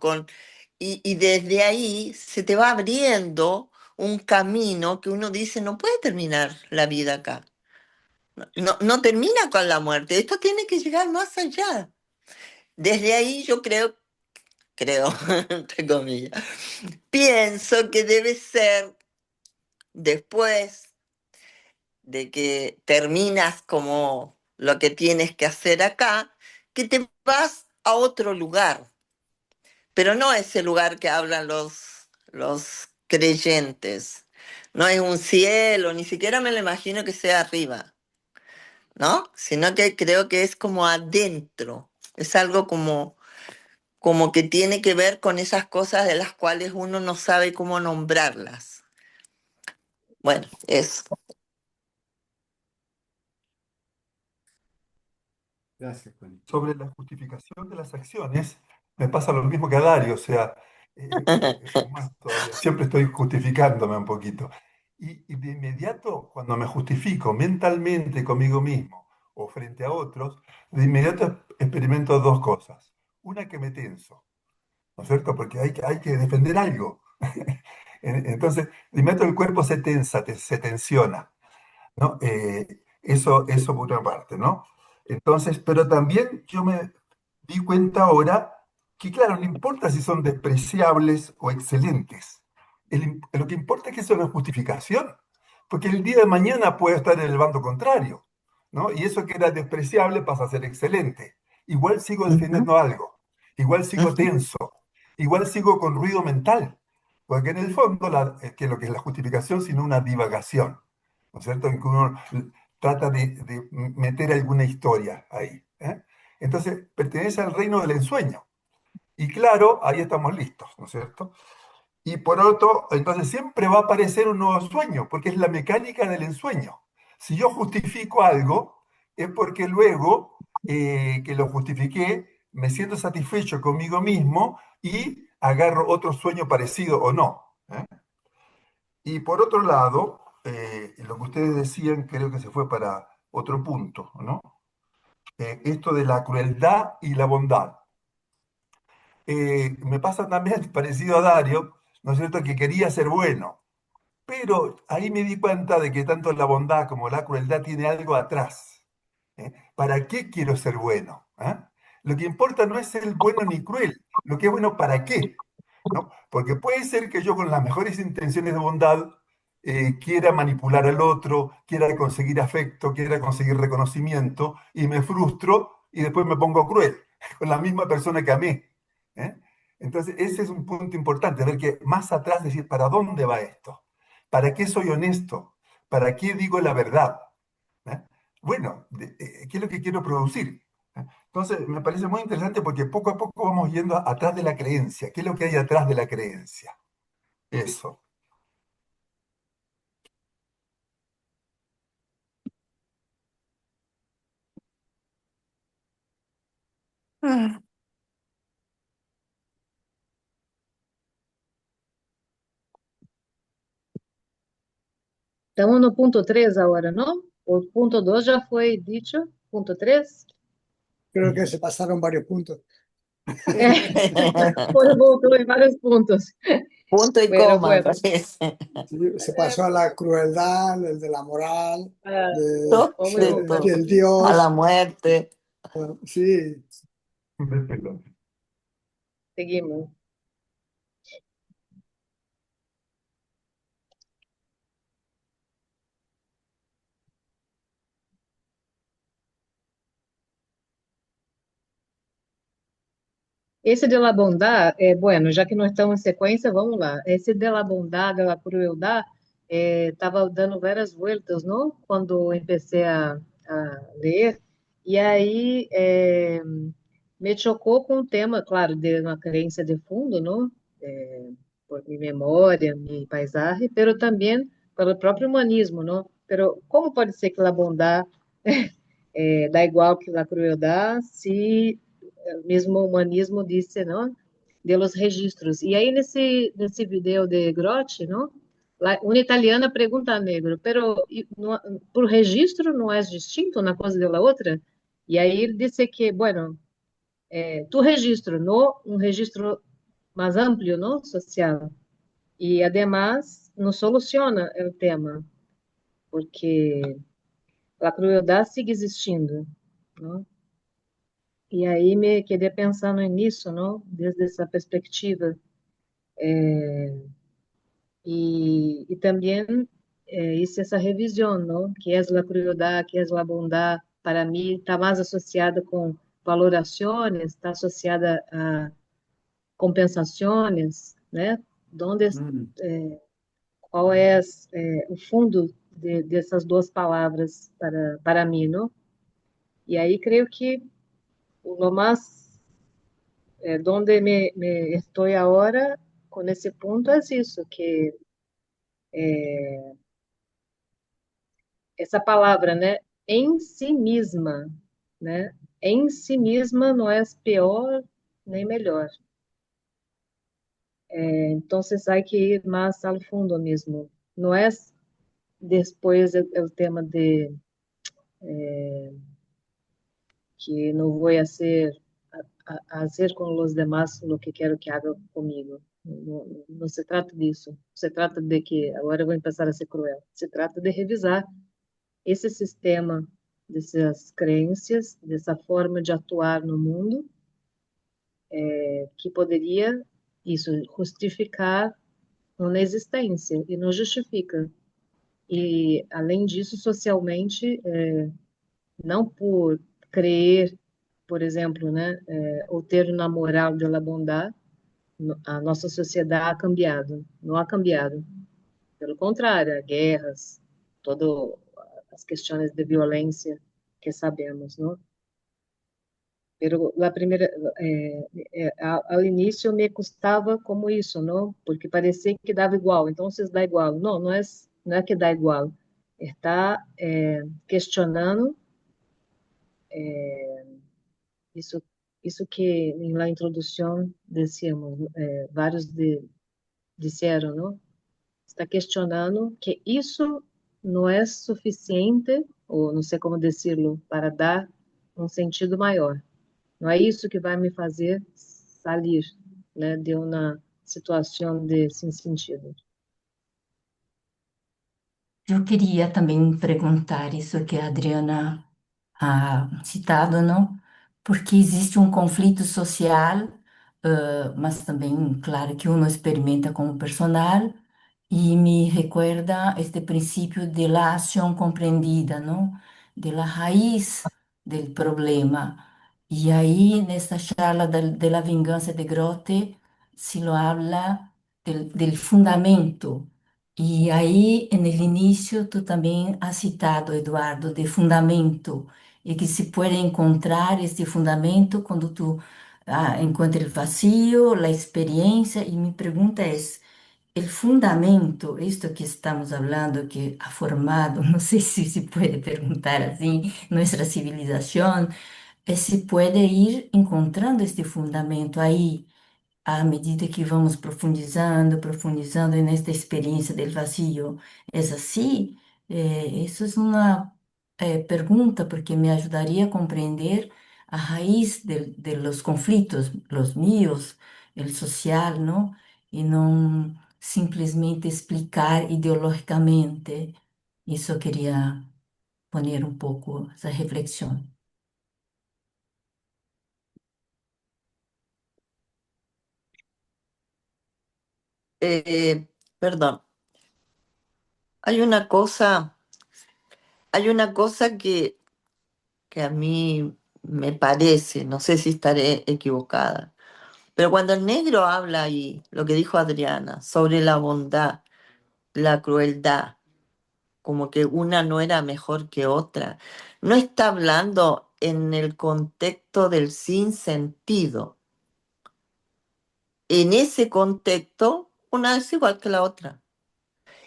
Speaker 7: y desde ahí se te va abriendo un camino que uno dice, no puede terminar la vida acá. No termina con la muerte, esto tiene que llegar más allá. Desde ahí yo creo, entre comillas, pienso que debe ser después de que terminas como lo que tienes que hacer acá, que te vas a otro lugar, pero no ese lugar que hablan los creyentes. No es un cielo, ni siquiera me lo imagino que sea arriba, ¿no? Sino que creo que es como adentro. Es algo como que tiene que ver con esas cosas de las cuales uno no sabe cómo nombrarlas. Bueno, eso.
Speaker 4: Gracias, Juanita.
Speaker 1: Sobre la justificación de las acciones, me pasa lo mismo que a Dario, o sea, es más todavía, siempre estoy justificándome un poquito. Y de inmediato, cuando me justifico mentalmente conmigo mismo o frente a otros, de inmediato experimento dos cosas. Una, que me tenso, ¿no es cierto? Porque hay que defender algo. Entonces, de inmediato el cuerpo se tensa, se tensiona, ¿no? Eso por una parte, ¿no? Entonces, pero también yo me di cuenta ahora que, claro, no importa si son despreciables o excelentes. Lo que importa es que eso no es justificación, porque el día de mañana puede estar en el bando contrario, ¿no? Y eso que era despreciable pasa a ser excelente. Igual sigo
Speaker 7: Ujú,
Speaker 1: defendiendo algo, igual sigo
Speaker 7: ujú,
Speaker 1: tenso, igual sigo con ruido mental, porque en el fondo, que lo que es la justificación, sino una divagación, ¿no es cierto? En que uno trata de meter alguna historia ahí. ¿Eh? Entonces, pertenece al reino del ensueño. Y claro, ahí estamos listos, ¿no es cierto? Y por otro, entonces siempre va a aparecer un nuevo sueño, porque es la mecánica del ensueño. Si yo justifico algo, es porque luego que lo justifiqué, me siento satisfecho conmigo mismo y agarro otro sueño parecido o no. ¿Eh? Y por otro lado, lo que ustedes decían creo que se fue para otro punto, ¿no? Esto de la crueldad y la bondad. Me pasa también parecido a Dario, ¿no es cierto?, que quería ser bueno, pero ahí me di cuenta de que tanto la bondad como la crueldad tiene algo atrás. ¿Eh? ¿Para qué quiero ser bueno? ¿Eh? Lo que importa no es ser bueno ni cruel, lo que es bueno para qué, ¿no? Porque puede ser que yo con las mejores intenciones de bondad quiera manipular al otro, quiera conseguir afecto, quiera conseguir reconocimiento y me frustro y después me pongo cruel con la misma persona que amé. ¿Eh? Entonces, ese es un punto importante, ver que más atrás decir, ¿para dónde va esto? ¿Para qué soy honesto? ¿Para qué digo la verdad? ¿Eh? Bueno, ¿qué es lo que quiero producir? ¿Eh? Entonces, me parece muy interesante porque poco a poco vamos yendo atrás de la creencia. ¿Qué es lo que hay atrás de la creencia? Eso.
Speaker 7: ujú.
Speaker 2: Estamos no ponto 3 agora, não? O ponto 2 já foi dito. Ponto 3?
Speaker 3: Creo que se pasaron varios puntos.
Speaker 2: É, voltou em vários pontos.
Speaker 7: Punto y
Speaker 2: Pero
Speaker 7: coma, me
Speaker 2: bueno,
Speaker 7: parece.
Speaker 3: Sí, se pasó a la crueldad, el de la moral,
Speaker 2: ah,
Speaker 3: de,
Speaker 7: Todo,
Speaker 2: vamos
Speaker 7: de
Speaker 3: que
Speaker 7: todo.
Speaker 3: el
Speaker 7: A la
Speaker 3: Dios.
Speaker 7: muerte.
Speaker 3: Sí,
Speaker 2: seguimos. Esse de la bondad, bueno, já que nós estamos em sequência, vamos lá. Esse de la bondad, de la crueldad, estava dando várias vueltas, não? Quando comecei a ler. E aí me chocou com o tema, claro, de uma crença de fundo, não? Por minha memória, minha paisagem, pero também pelo próprio humanismo, não? Pero como pode ser que a bondad dá igual que a crueldad se mesmo humanismo disse, não? De los registros. E aí nesse vídeo de Grotti, não? Uma italiana pergunta ao negro, pero por registro não é distinto uma coisa da outra? E aí ele disse que, bueno, tu registro, não um registro mais amplo, não? Social. E además não soluciona o tema, porque a crueldade sigue existindo, não? E aí me quedei pensando nisso, não? Desde essa perspectiva. E também hice essa revisão, não? Que é a crueldade, que é a bondade, para mim, está mais associada com valorações, está associada a compensações, né? Donde,
Speaker 6: Mm.
Speaker 2: qual é o fundo dessas duas palavras para mim, não? E aí creio que lo más, donde me estoy ahora con ese punto es isso, que essa palavra, né, em si mesma, né, em si mesma não é pior nem melhor. Entonces hay que ir más al fondo mesmo. Não é depois o tema de que não vou fazer hacer com os demás lo que quero que haga comigo. Não, não se trata disso. Se trata de que agora eu vou começar a ser cruel. Se trata de revisar esse sistema dessas crenças, dessa forma de atuar no mundo, que poderia isso justificar uma existência e não justifica. E além disso, socialmente, não por crer, por exemplo, né, ou ter uma moral de la bondade, a nossa sociedade ha cambiado, não ha cambiado. Pelo contrário, há guerras, todas as questões de violência que sabemos, não? Pero la primera, ao início me custava como isso, não? Porque parecia que dava igual, então vocês dá igual. Não, não é que dá igual. Está questionando isso, isso que na introdução decíamos, vários disseram, não? Está questionando que isso não é suficiente, ou não sei como decirlo, para dar um sentido maior. Não é isso que vai me fazer sair, né, de uma situação de sem sentido.
Speaker 8: Eu queria também perguntar isso que a Adriana citado, não? Porque existe um conflito social, mas também, claro, que uno experimenta como personal, e me recuerda este princípio de la acción comprendida, não? De la raiz del problema. E aí, nesta charla de la vingança de Grote, se lo habla del fundamento. E aí, no início, tu também has citado, Eduardo, de fundamento, e que se pode encontrar este fundamento quando tu encontra o vazio, a experiência, e minha pergunta é, o fundamento, isto que estamos falando, que ha formado, não sei se pode perguntar assim, nossa civilização, se pode ir encontrando este fundamento aí, à medida que vamos profundizando, profundizando nesta experiência do vazio. É assim? Isso é uma pergunta porque me ajudaria a compreender a raiz de los conflitos, los míos, el social, não? E não simplesmente explicar ideologicamente. Isso eu queria poner um pouco essa reflexão.
Speaker 7: Eh, Perdón, hay hay una cosa que a mí me parece, no sé si estaré equivocada, pero cuando el negro habla ahí, lo que dijo Adriana, sobre la bondad, la crueldad, como que una no era mejor que otra, no está hablando en el contexto del sinsentido. En ese contexto, una es igual que la otra.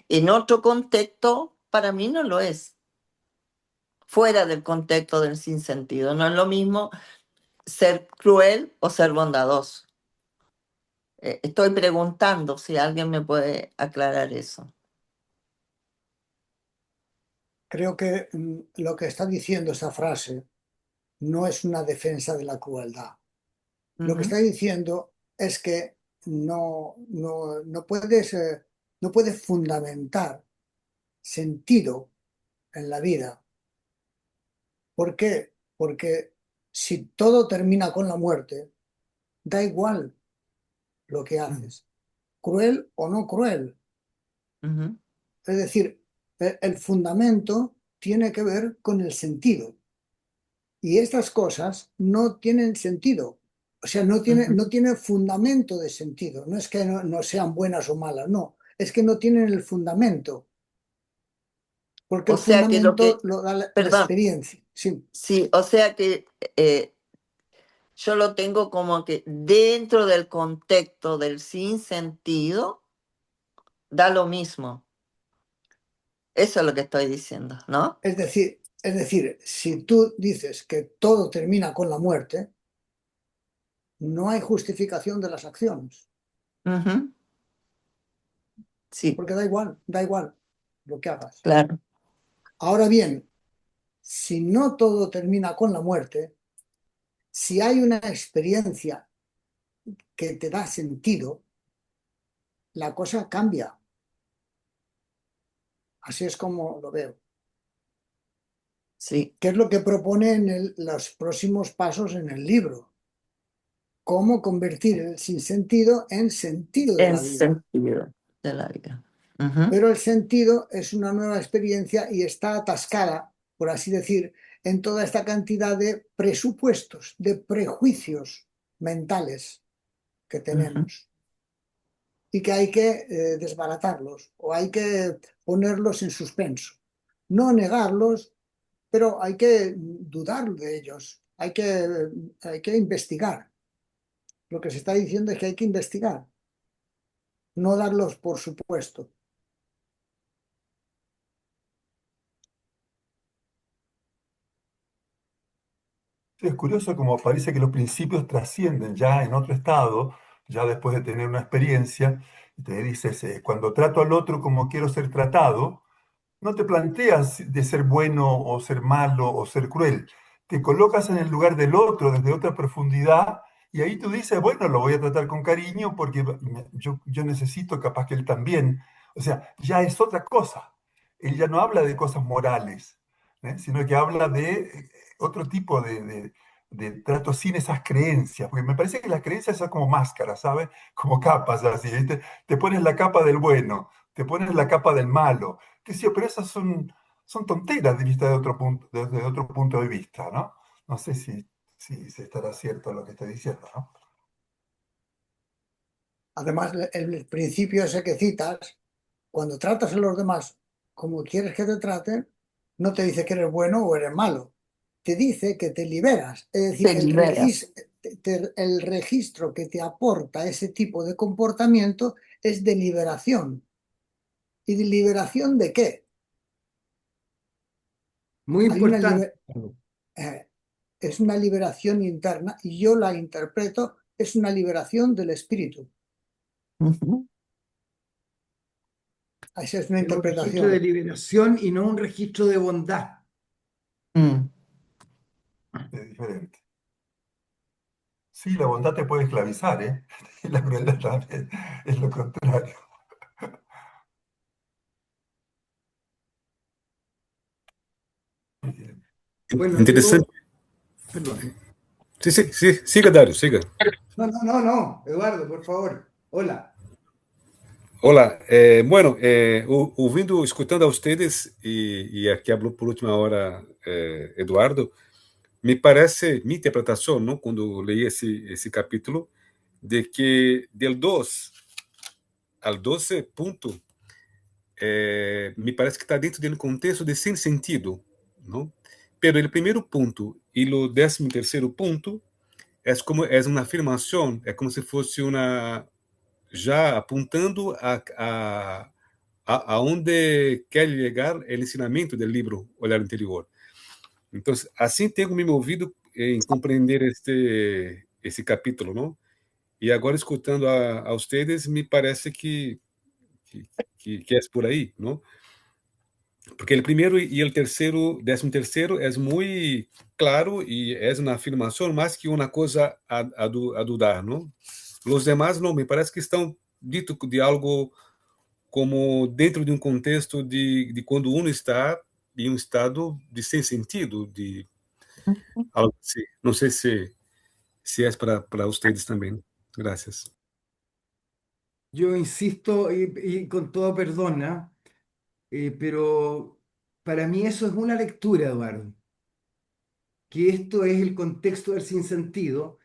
Speaker 7: En otro contexto, para mí no lo es. Fuera del contexto del sinsentido. No es lo mismo ser cruel o ser bondadoso. Estoy preguntando si alguien me puede aclarar eso.
Speaker 3: Creo que lo que está diciendo esa frase no es una defensa de la crueldad. Lo que
Speaker 7: Ujú.
Speaker 3: está diciendo es que no puedes, no puedes fundamentar sentido en la vida. ¿Por qué? Porque si todo termina con la muerte, da igual lo que haces, cruel o no cruel.
Speaker 7: Ujú.
Speaker 3: Es decir, el fundamento tiene que ver con el sentido. Y estas cosas no tienen sentido O sea, no tiene,
Speaker 7: Ujú.
Speaker 3: no tiene fundamento de sentido. No es que no sean buenas o malas, no. Es que no tienen el fundamento, porque
Speaker 7: O
Speaker 3: el
Speaker 7: sea que lo
Speaker 3: fundamento
Speaker 7: que,
Speaker 3: lo da la
Speaker 7: perdón,
Speaker 3: experiencia. Sí,
Speaker 7: sí, o sea que yo lo tengo como que dentro del contexto del sinsentido da lo mismo. Eso es lo que estoy diciendo, ¿no?
Speaker 3: es decir, si tú dices que todo termina con la muerte, no hay justificación de las acciones,
Speaker 7: Ujú. Sí,
Speaker 3: porque da igual lo que hagas.
Speaker 7: claro.
Speaker 3: Ahora bien, si no todo termina con la muerte, si hay una experiencia que te da sentido, la cosa cambia. Así es como lo veo.
Speaker 7: Sí,
Speaker 3: ¿Qué es lo que propone en los próximos pasos en el libro? Cómo convertir el sinsentido en sentido de
Speaker 7: en
Speaker 3: la vida.
Speaker 7: sentido de la vida. Ujú.
Speaker 3: Pero el sentido es una nueva experiencia y está atascada, por así decir, en toda esta cantidad de presupuestos, de prejuicios mentales que
Speaker 7: Ujú.
Speaker 3: tenemos y que hay que desbaratarlos o hay que ponerlos en suspenso. No negarlos, pero hay que dudar de ellos, hay que investigar. Lo que se está diciendo es que hay que investigar, no darlos por supuesto.
Speaker 1: Sí, es curioso como parece que los principios trascienden ya en otro estado, ya después de tener una experiencia, y te dices, cuando trato al otro como quiero ser tratado, no te planteas de ser bueno o ser malo o ser cruel. Te colocas en el lugar del otro desde otra profundidad y ahí tú dices, bueno, lo voy a tratar con cariño porque yo necesito capaz que él también. O sea, ya es otra cosa. Él ya no habla de cosas morales, sino que habla de otro tipo de trato sin esas creencias. Porque me parece que las creencias son como máscaras, ¿sabes? Como capas así, ¿viste? Te pones la capa del bueno, te pones la capa del malo qué sé yo, pero esas son tonteras de vista de otro punto, desde otro punto de vista, ¿no? No sé si estará cierto lo que estoy diciendo, ¿no?
Speaker 3: Además, el principio ese que citas, cuando tratas a los demás como quieres que te traten, no te dice que eres bueno o eres malo, te dice que te liberas. Es decir,
Speaker 7: Te liberas.
Speaker 3: el registro que te aporta ese tipo de comportamiento es de liberación. ¿Y de liberación de qué?
Speaker 4: Muy
Speaker 3: Hay una
Speaker 4: importante.
Speaker 3: eh, es una liberación interna y yo la interpreto, es una liberación del espíritu.
Speaker 7: Ujú.
Speaker 3: Esa es una
Speaker 4: Es un registro de
Speaker 3: interpretación.
Speaker 4: liberación y no un registro de bondad.
Speaker 7: Mm.
Speaker 1: Es diferente. Sí, la bondad te puede esclavizar, ¿eh? Y la crueldad también es lo contrario.
Speaker 4: Bueno,
Speaker 9: Interessante.
Speaker 4: perdón.
Speaker 9: Sim, sim, siga, Dário, siga.
Speaker 4: No, no, no, no, Eduardo, por favor. Hola.
Speaker 9: Olá, bueno, ouvindo, escutando a ustedes e aqui falou por última hora Eduardo, me parece, minha interpretação, não, quando leí esse capítulo, de que del 2 al 12 punto, me parece que está dentro de um contexto de sem sentido, não? Pero el primeiro ponto e o 13º ponto é como é uma afirmação, é como se fosse uma já apontando aonde quer chegar o ensinamento do livro Olhar Interior. Então, assim tenho me movido em compreender esse capítulo, não? E agora escutando a ustedes, me parece que, que é por aí, não? Porque o primeiro e o terceiro, 13º, é muito claro e é uma afirmação mais que uma coisa a dudar, não? Os demais não, me parece que estão dito de algo como dentro de um contexto de quando uno está em um estado de sem sentido, de algo assim. Não sei se é para vocês também. Graças.
Speaker 4: Yo insisto y con todo perdón, ¿ah? Pero para mí eso es una lectura, Eduardo, que esto es el contexto del sinsentido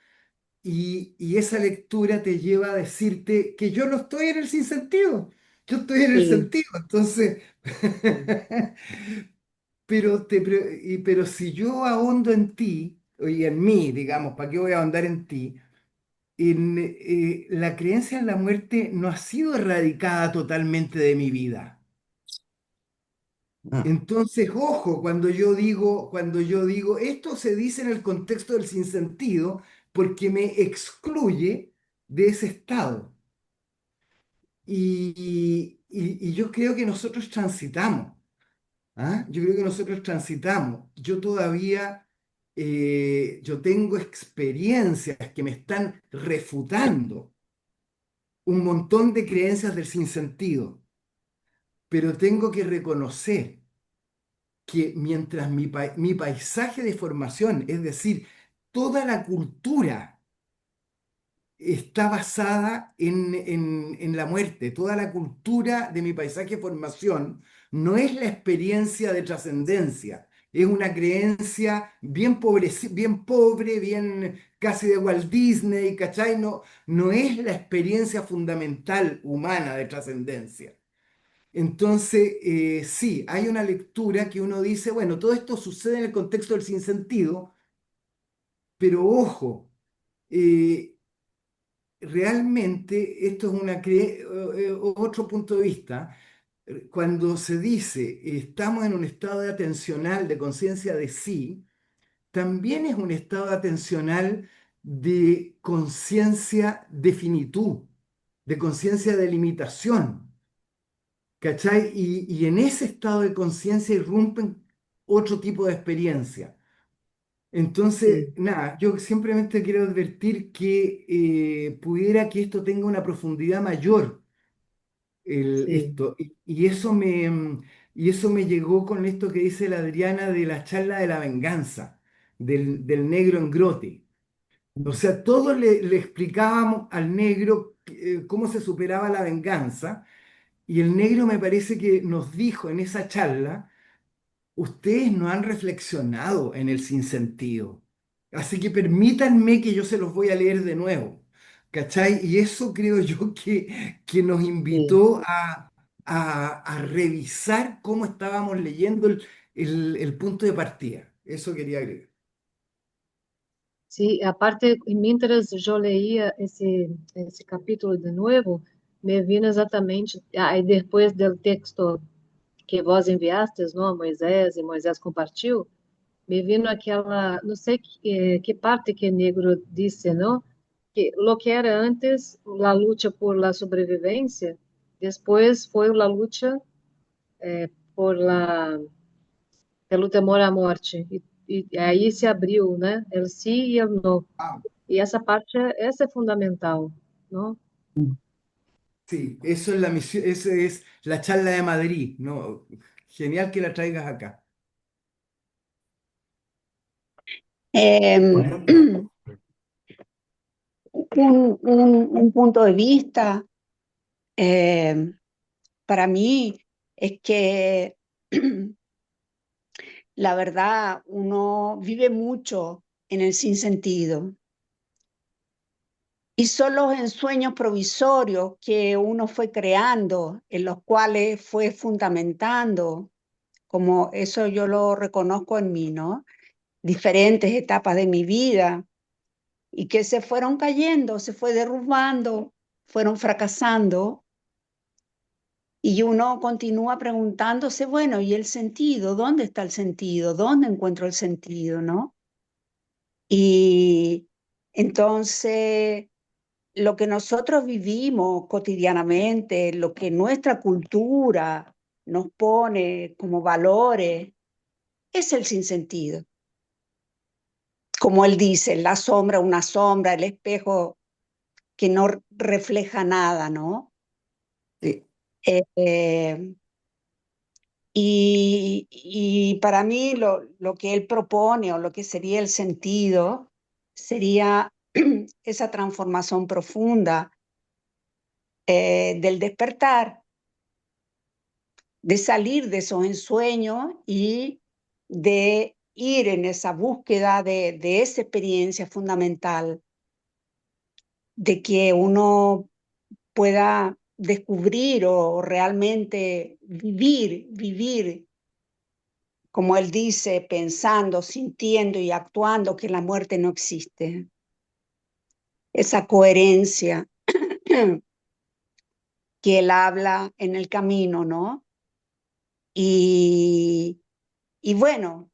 Speaker 4: y esa lectura te lleva a decirte que yo no estoy en el sinsentido, yo estoy en el
Speaker 2: Sí,
Speaker 4: sentido. Entonces,
Speaker 2: sí,
Speaker 4: pero si yo ahondo en ti, y en mí, digamos, ¿para qué voy a ahondar en ti? La creencia en la muerte no ha sido erradicada totalmente de mi vida. Entonces, ojo, cuando yo digo, esto se dice en el contexto del sinsentido porque me excluye de ese estado. Y yo creo que nosotros transitamos, ¿ah? Yo creo que nosotros transitamos. Yo todavía, yo tengo experiencias que me están refutando un montón de creencias del sinsentido, pero tengo que reconocer que mientras mi paisaje de formación, es decir, toda la cultura está basada en la muerte, toda la cultura de mi paisaje de formación no es la experiencia de trascendencia, es una creencia bien pobre, bien casi de Walt Disney, ¿cachai? No, no es la experiencia fundamental humana de trascendencia. Entonces, sí, hay una lectura que uno dice, bueno, todo esto sucede en el contexto del sinsentido, pero ojo, eh, realmente esto es otro punto de vista. Cuando se dice estamos en un estado de atencional de conciencia de sí, también es un estado atencional de conciencia de finitud, de conciencia de limitación. ¿Cachai? Y en ese estado de conciencia irrumpen otro tipo de experiencia. Entonces,
Speaker 2: sí,
Speaker 4: nada, yo simplemente quiero advertir que pudiera que esto tenga una profundidad mayor,
Speaker 2: sí,
Speaker 4: esto, y eso me llegó con esto que dice la Adriana de la charla de la venganza, del negro en Grote. O sea, todos le explicábamos al negro cómo se superaba la venganza, y el negro me parece que nos dijo en esa charla: ustedes no han reflexionado en el sinsentido. Así que permítanme que yo se los voy a leer de nuevo. ¿Cachai? Y eso creo yo que nos
Speaker 2: sí.
Speaker 4: invitó a revisar cómo estábamos leyendo el punto de partida. Eso quería agregar.
Speaker 2: Sí, aparte, mientras eu leía esse capítulo de novo, me vino exatamente, aí depois do texto que vós enviastes, não, a Moisés, e Moisés compartilhou, me vino aquela, não sei que parte que Negro disse, não? Que lo que era antes a luta por la sobrevivência, depois foi a luta por la, pelo temor à morte. E aí se abriu, né? El sí e el no.
Speaker 4: Ah,
Speaker 2: E essa é fundamental, não?
Speaker 4: sí, eso es la misión, esa es la charla de Madrid, ¿no? Genial que la traigas acá.
Speaker 10: Eh,
Speaker 1: Julieta,
Speaker 10: un punto de vista eh, para mí es que la verdad uno vive mucho en el sinsentido y son los ensueños provisorios que uno fue creando, en los cuales fue fundamentando, como eso yo lo reconozco en mí, ¿no? Diferentes etapas de mi vida y que se fueron cayendo, se fue derrumbando, fueron fracasando y uno continúa preguntándose, bueno, ¿y el sentido? ¿Dónde está el sentido? ¿Dónde encuentro el sentido, no? Y entonces lo que nosotros vivimos cotidianamente, lo que nuestra cultura nos pone como valores, es el sinsentido. Como él dice, la sombra, una sombra, el espejo que no refleja nada, ¿no?
Speaker 4: Sí.
Speaker 10: Eh, y para mí lo que él propone o lo que sería el sentido sería esa transformación profunda del despertar, de salir de esos ensueños y de ir en esa búsqueda de esa experiencia fundamental de que uno pueda descubrir o realmente vivir, como él dice, pensando, sintiendo y actuando que la muerte no existe. Esa coherencia que él habla en el camino, ¿no? Y, y bueno,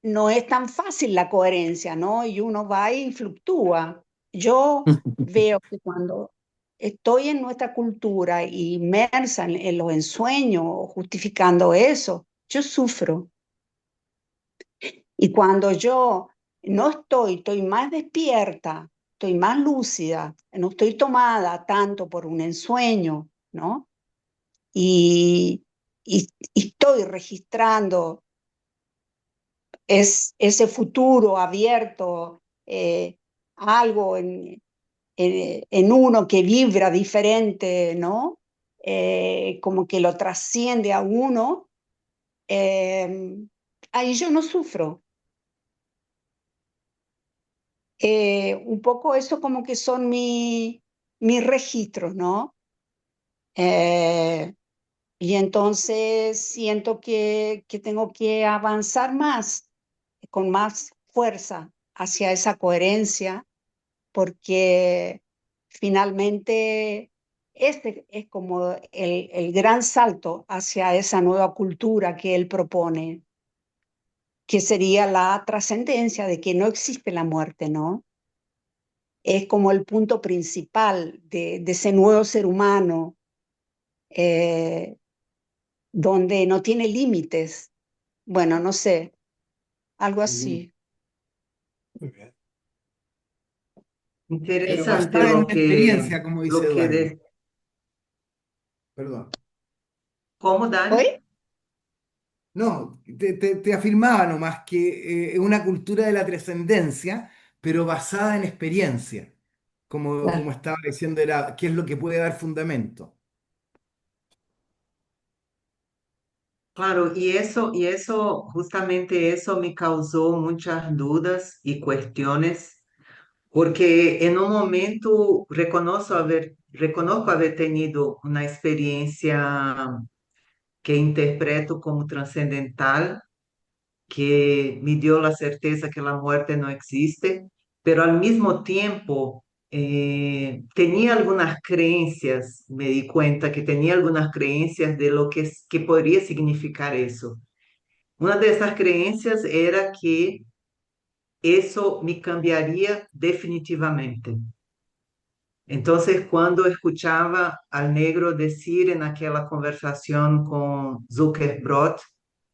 Speaker 10: no es tan fácil la coherencia, ¿no? Y uno va y fluctúa. Yo veo que cuando estoy en nuestra cultura inmersa en los ensueños, justificando eso, yo sufro. Y cuando yo no estoy más despierta, estoy más lúcida, no estoy tomada tanto por un ensueño, ¿no? Y, y estoy registrando ese futuro abierto, algo en uno que vibra diferente, ¿no? Como que lo trasciende a uno, ahí yo no sufro. Un poco eso como que son mis registros, ¿no? Eh, y entonces siento que tengo que avanzar más, con más fuerza hacia esa coherencia, porque finalmente este es como el gran salto hacia esa nueva cultura que él propone, que sería la trascendencia de que no existe la muerte, ¿no? Es como el punto principal de ese nuevo ser humano, eh, donde no tiene límites. Bueno, no sé, algo así.
Speaker 1: Muy bien.
Speaker 4: Pero
Speaker 5: Interesante
Speaker 4: basada en experiencia, como dice
Speaker 5: lo que
Speaker 4: Eduardo. Perdón.
Speaker 5: ¿Cómo, Dani?
Speaker 10: ¿Hoy?
Speaker 4: No, te afirmaba nomás que es una cultura de la trascendencia, pero basada en experiencia, como estaba diciendo, era qué es lo que puede dar fundamento.
Speaker 5: Claro, y eso, justamente eso me causó muchas dudas y cuestiones, porque en un momento reconozco haber tenido una experiencia que interpreto como trascendental, que me dio la certeza que la muerte no existe, pero al mismo tiempo tenía algunas creencias, me di cuenta que tenía algunas creencias de lo que podría significar eso. Una de esas creencias era que eso me cambiaría definitivamente. Entonces, cuando escuchaba al negro decir en aquella conversación con Zuckerbrot,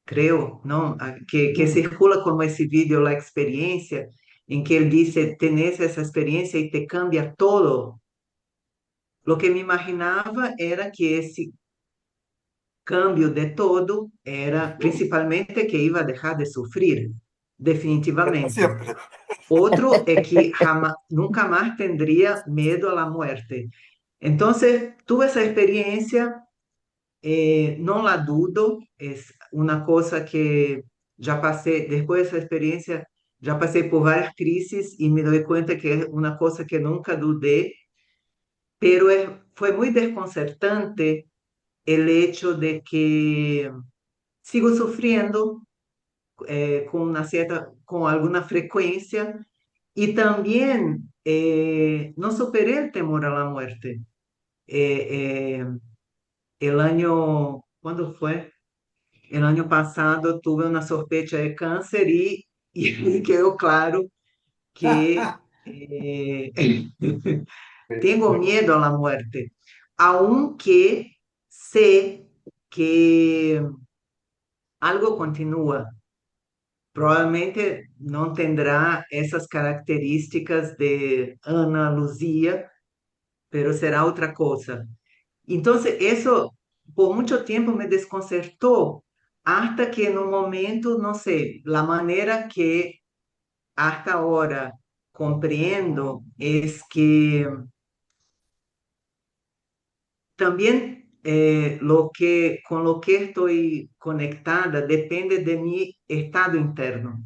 Speaker 5: creo, ¿no? Que circula como ese vídeo, la experiencia, en que él dice, tenés esa experiencia y te cambia todo. Lo que me imaginaba era que ese cambio de todo era principalmente que iba a dejar de sufrir,
Speaker 1: Para
Speaker 5: definitivamente.
Speaker 1: siempre.
Speaker 5: Otro es que nunca más tendría miedo a la muerte. Entonces, tuve esa experiencia, no la dudo, es una cosa que ya pasé, después de esa experiencia, ya pasé por varias crisis y me doy cuenta que es una cosa que nunca dudé, pero fue muy desconcertante el hecho de que sigo sufriendo con una cierta, con alguna frecuencia y también no superé el temor a la muerte. Eh, el año, ¿cuándo fue? El año pasado tuve una sospecha de cáncer y me quedó claro que tengo miedo a la muerte, aunque sé que algo continúa. Probablemente no tendrá esas características de Ana Lucía, pero será otra cosa. Entonces, eso por mucho tiempo me desconcertó, hasta que en un momento, no sé, la manera que hasta ahora comprendo es que también con lo que estoy conectada depende de mi estado interno.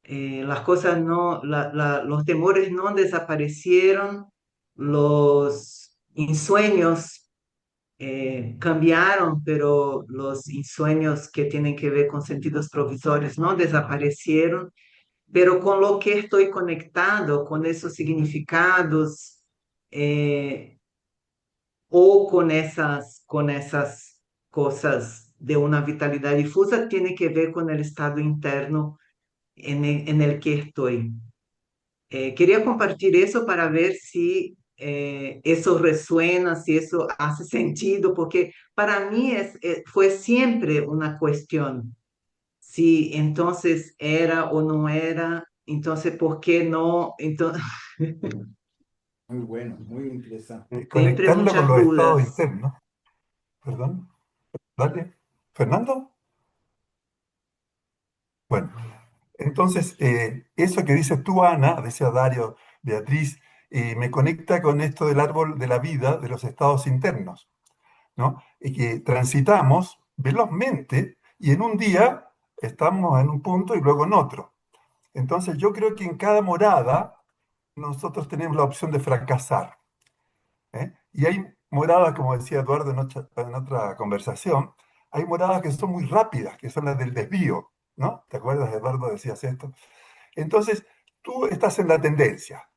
Speaker 5: las cosas no, los temores no desaparecieron, los ensueños cambiaron, pero los ensueños que tienen que ver con sentidos provisorios no desaparecieron, pero con lo que estoy conectado, con esos significados, eh, o con esas cosas de una vitalidad difusa, tiene que ver con el estado interno en el que estoy. Quería compartir eso para ver si eso resuena, si eso hace sentido, porque para mí fue siempre una cuestión, si entonces era o no era, entonces ¿por qué no? Entonces,
Speaker 4: Muy bueno, muy interesante.
Speaker 5: siempre
Speaker 1: Conectarlo con
Speaker 5: muchas
Speaker 1: los estados
Speaker 5: dudas.
Speaker 1: internos. Perdón, dale. ¿Fernando? Bueno, entonces, eso que dices tú, Ana, decía Dario, Beatriz, me conecta con esto del árbol de la vida, de los estados internos, ¿no? Y que transitamos velozmente y en un día estamos en un punto y luego en otro. Entonces, yo creo que en cada morada nosotros tenemos la opción de fracasar, ¿eh? Y hay moradas, como decía Eduardo en otra conversación, hay moradas que son muy rápidas, que son las del desvío, ¿no? ¿Te acuerdas, Eduardo, decías esto? Entonces, tú estás en la tendencia,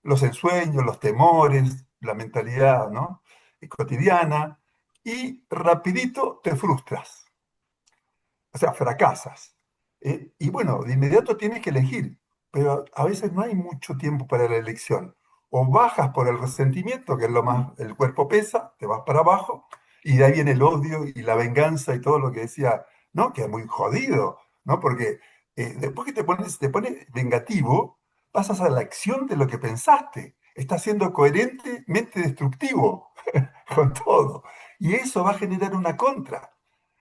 Speaker 1: los ensueños, los temores, la mentalidad, ¿no? Cotidiana, y rapidito te frustras, o sea, fracasas. Y bueno, de inmediato tienes que elegir, pero a veces no hay mucho tiempo para la elección. O bajas por el resentimiento, que es lo más, el cuerpo pesa, te vas para abajo, y de ahí viene el odio y la venganza y todo lo que decía, ¿no? Que es muy jodido, ¿no? Porque después que te pones vengativo, pasas a la acción de lo que pensaste. Estás siendo coherentemente destructivo con todo. Y eso va a generar una contra.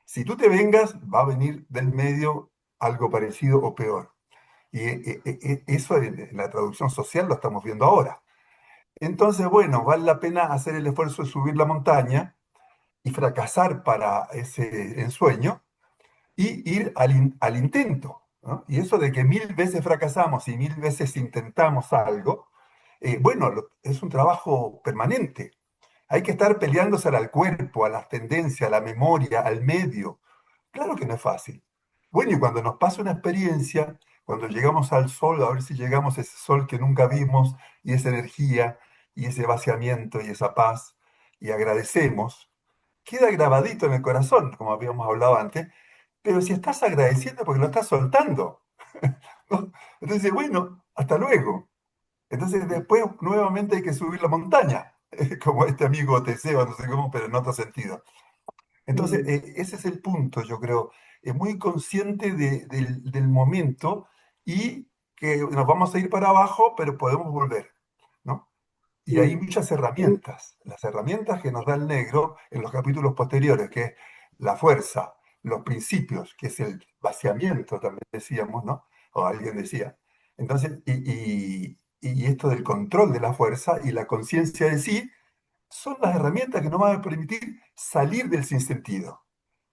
Speaker 1: Si tú te vengas, va a venir del medio algo parecido o peor. Y eso en la traducción social lo estamos viendo ahora. Entonces, bueno, vale la pena hacer el esfuerzo de subir la montaña y fracasar para ese ensueño y ir al intento, ¿no? Y eso de que 1000 veces fracasamos y 1000 veces intentamos algo, bueno, es un trabajo permanente. Hay que estar peleándose al cuerpo, a las tendencias, a la memoria, al medio. Claro que no es fácil. Bueno, y cuando nos pasa una experiencia, cuando llegamos al sol, a ver si llegamos a ese sol que nunca vimos, y esa energía, y ese vaciamiento, y esa paz, y agradecemos, queda grabadito en el corazón, como habíamos hablado antes, pero si estás agradeciendo porque lo estás soltando, ¿no? Entonces, bueno, hasta luego. Entonces después nuevamente hay que subir la montaña, como este amigo Teseo, no sé cómo, pero en otro sentido. Entonces, ese es el punto, yo creo, muy consciente del momento y que nos vamos a ir para abajo, pero podemos volver, ¿no? Y hay muchas herramientas, las herramientas que nos da el negro en los capítulos posteriores, que es la fuerza, los principios, que es el vaciamiento, también decíamos, ¿no? O alguien decía. Entonces, y esto del control de la fuerza y la conciencia de sí, son las herramientas que nos van a permitir salir del sinsentido.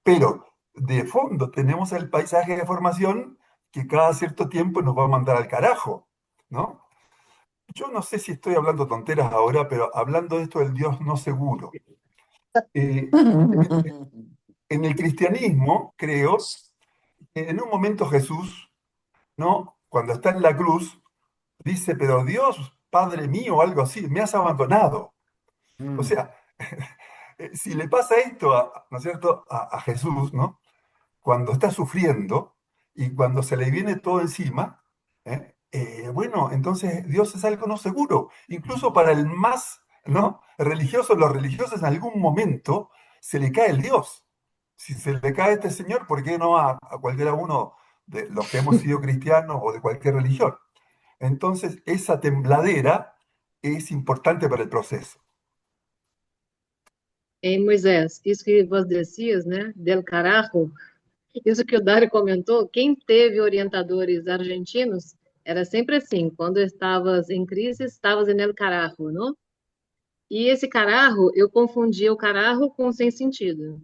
Speaker 1: Pero de fondo tenemos el paisaje de formación que cada cierto tiempo nos va a mandar al carajo, ¿no? Yo no sé si estoy hablando tonteras ahora, pero hablando de esto del Dios no seguro. Eh, en el cristianismo, creo, en un momento Jesús, ¿no? Cuando está en la cruz, dice, pero Dios, Padre mío, algo así, me has abandonado. O
Speaker 4: Mm.
Speaker 1: sea, si le pasa esto, ¿no es cierto?, a Jesús, ¿no? Cuando está sufriendo y cuando se le viene todo encima, bueno, entonces Dios es algo no seguro. Incluso para el más, ¿no?, religioso, los religiosos en algún momento se le cae el Dios. Si se le cae a este señor, ¿por qué no a cualquiera uno de los que hemos sido cristianos o de cualquier religión? Entonces, esa tembladera es importante para el proceso.
Speaker 2: Em Moisés, isso que você dizias, né, del carajo, isso que o Dário comentou, quem teve orientadores argentinos era sempre assim, quando estavas em crise, estavas en el carajo, não? E esse carajo, eu confundia o carajo com o sem sentido.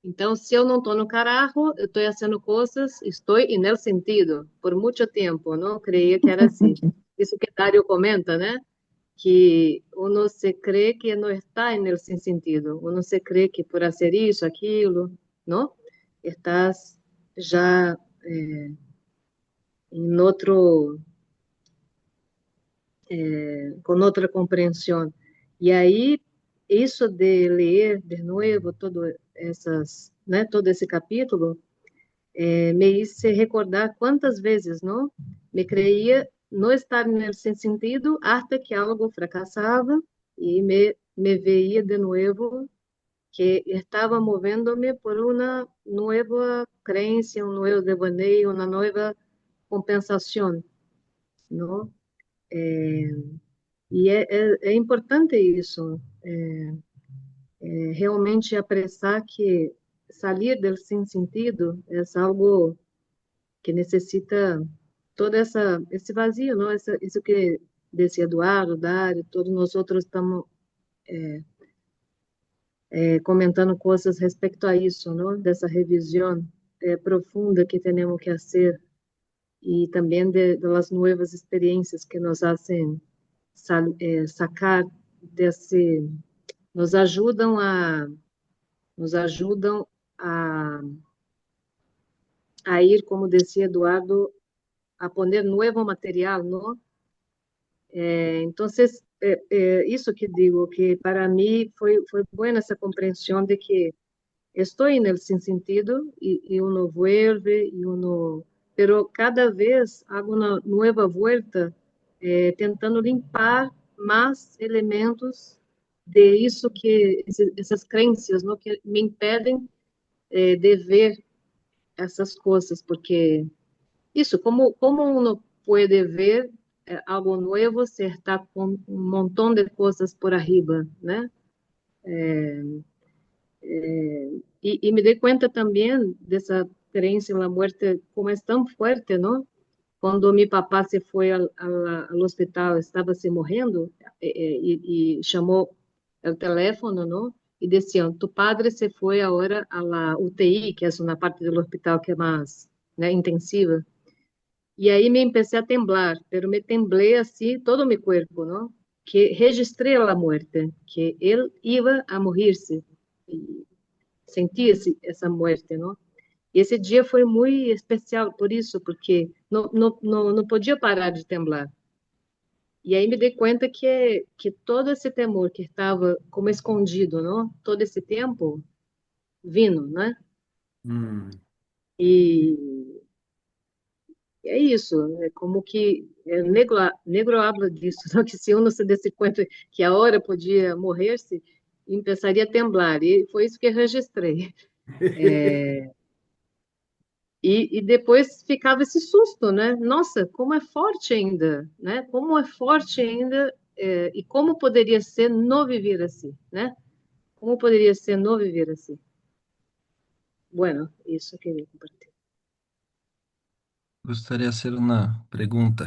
Speaker 2: Então, se eu não estou no carajo, eu estou fazendo coisas, estou no sentido, por muito tempo, não creia que era assim. Isso que Dário comenta, né? Que uno se crê que não está no sem sentido, uno se crê que por fazer isso, aquilo, não? Estás já em outro, com outra compreensão. E aí, isso de ler de novo todo essas, né, todo esse capítulo, me hice recordar quantas vezes, não? Me creía não estar nesse sentido até que algo fracassava e me veía de novo que estava movendo-me por uma nova crença, um novo devaneio, uma nova compensação, não? E é importante isso, realmente apressar que sair do sem sentido é algo que necessita todo esse vazio, não? Isso que desse Eduardo, Dário, todos nós outros estamos comentando coisas respeito a isso, não? Dessa revisão profunda que temos que fazer e também das novas experiências que nos fazem sacar desse, nos ajudam a, nos ajudam a, a ir, como dizia Eduardo, a poner novo material, não? Então, isso que digo, que para mim foi boa essa compreensão de que estou no sem sentido e uno vuelve e uno, pero cada vez hago uma nova volta, tentando limpar mais elementos de isso que essas crenças, não, que me impedem de ver essas coisas, porque isso, como uno pode ver algo novo se está com um montão de coisas por arriba, né? E me dei conta também dessa crença na morte, como é tão forte, não? Quando meu papá se foi ao hospital, estava se morrendo, e chamou o telefone, não? E diziam, tu padre se foi agora à la UTI, que é uma parte do hospital que é mais, né, intensiva. E aí me empecé a temblar, pero me temblé assim todo o meu corpo, não? Que registrei a morte, que ele ia a morrer-se. E senti essa morte, não? E esse dia foi muito especial por isso, porque não podia parar de temblar. E aí me dei conta que todo esse temor que estava como escondido, não? Todo esse tempo, vindo, né? E é isso, é como que negro habla disso, não? Que se uno se desse conta que a hora podia morrer-se, começaria a temblar. E foi isso que eu registrei. E depois ficava esse susto, né? Nossa, como é forte ainda, né? Como é forte ainda, e como poderia ser não viver assim, né? Como poderia ser não viver assim? Bueno, isso eu queria compartilhar.
Speaker 11: Gostaria de hacer una pregunta.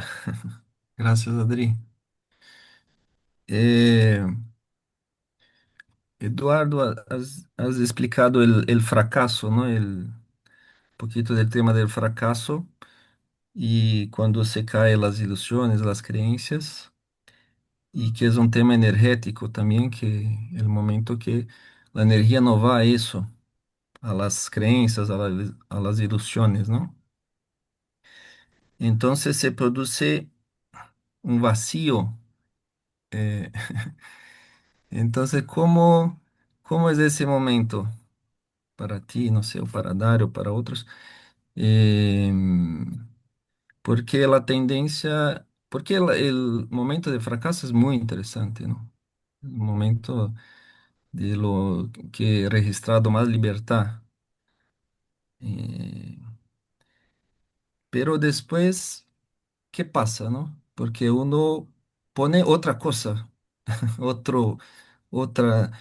Speaker 11: Gracias, Adri. Eh, Eduardo, has explicado el fracaso, ¿no? El poquito del tema del fracaso y cuando se caen las ilusiones, las creencias, y que es un tema energético también, que el momento que la energía no va a eso, a las creencias, a las ilusiones, ¿no? Entonces se produce un vacío. eh, Entonces, ¿cómo es ese momento para ti, no sé, o para Dario, o para otros? Porque la tendencia, porque el momento de fracaso es muy interesante, ¿no? El momento de lo que he registrado más libertad. Eh, pero después, ¿qué pasa, no? Porque uno pone otra cosa, otro, otra,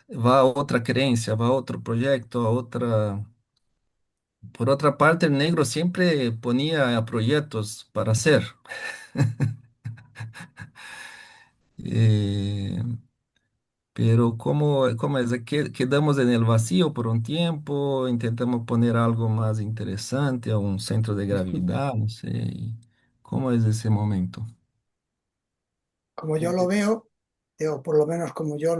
Speaker 11: va a otra creencia, va a otro proyecto, a otra. Por otra parte, el negro siempre ponía proyectos para hacer. Eh, Pero ¿cómo es? Quedamos en el vacío por un tiempo, intentamos poner algo más interesante, a un centro de gravedad, no sé. ¿Cómo es ese momento?
Speaker 3: Como yo lo veo, o por lo menos como yo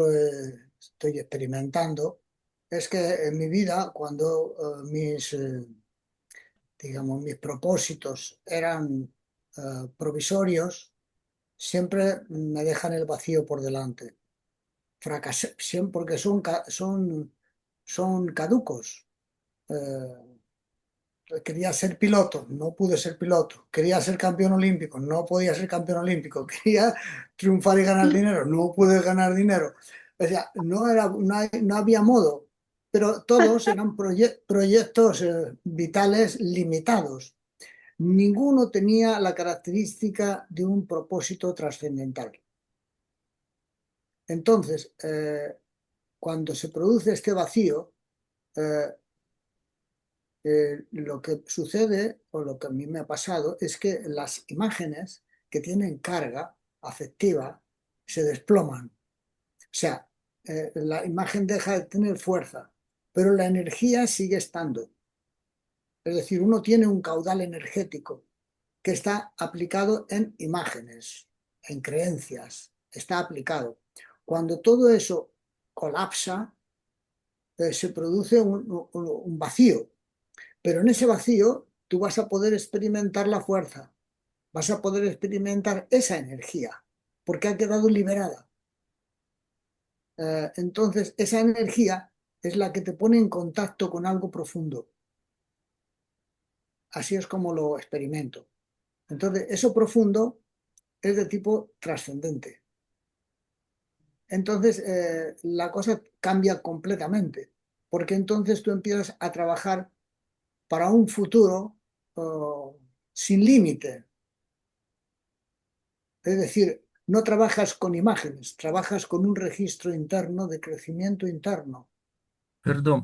Speaker 3: estoy experimentando, es que en mi vida, cuando digamos, mis propósitos eran provisorios, siempre me dejan el vacío por delante. Fracasé, siempre porque son caducos. Eh, Quería ser piloto, no pude ser piloto. Quería ser campeón olímpico, no podía ser campeón olímpico. Quería triunfar y ganar dinero, no pude ganar dinero. O sea, no había modo, pero todos eran proyectos vitales limitados. Ninguno tenía la característica de un propósito trascendental. Entonces, cuando se produce este vacío, eh, lo que sucede, o lo que a mí me ha pasado, es que las imágenes que tienen carga afectiva se desploman. O sea, la imagen deja de tener fuerza, pero la energía sigue estando. Es decir, uno tiene un caudal energético que está aplicado en imágenes, en creencias, está aplicado. Cuando todo eso colapsa, se produce un vacío. Pero en ese vacío tú vas a poder experimentar la fuerza, vas a poder experimentar esa energía, porque ha quedado liberada. Entonces, esa energía es la que te pone en contacto con algo profundo. Así es como lo experimento. Entonces, eso profundo es de tipo trascendente. Entonces, la cosa cambia completamente, porque entonces tú empiezas a trabajar para un futuro sin límite. Es decir, no trabajas con imágenes, trabajas con un registro interno de crecimiento interno.
Speaker 11: Perdón,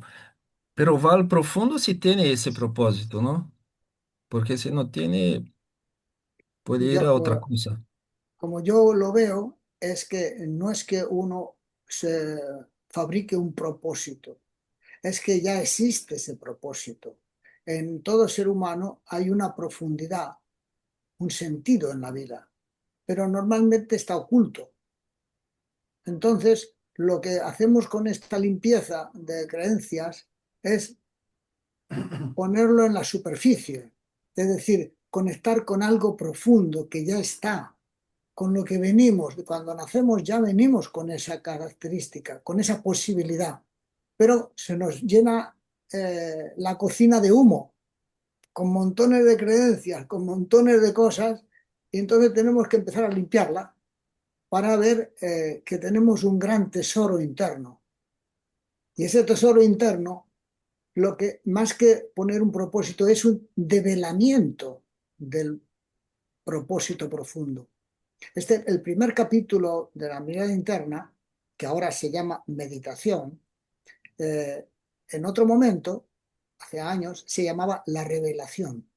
Speaker 11: pero va al profundo si tiene ese propósito, ¿no? Porque si no tiene, puede ir
Speaker 3: Yo,
Speaker 11: a otra cosa.
Speaker 3: como yo lo veo, es que no es que uno se fabrique un propósito, es que ya existe ese propósito. En todo ser humano hay una profundidad, un sentido en la vida, pero normalmente está oculto. Entonces, lo que hacemos con esta limpieza de creencias es ponerlo en la superficie, es decir, conectar con algo profundo que ya está, con lo que venimos. Cuando nacemos ya venimos con esa característica, con esa posibilidad, pero se nos llena la cocina de humo, con montones de creencias, con montones de cosas, y entonces tenemos que empezar a limpiarla para ver que tenemos un gran tesoro interno. Y ese tesoro interno, lo que más que poner un propósito es un develamiento del propósito profundo. El primer capítulo de la mirada interna, que ahora se llama meditación, eh, en otro momento, hace años, se llamaba la revelación.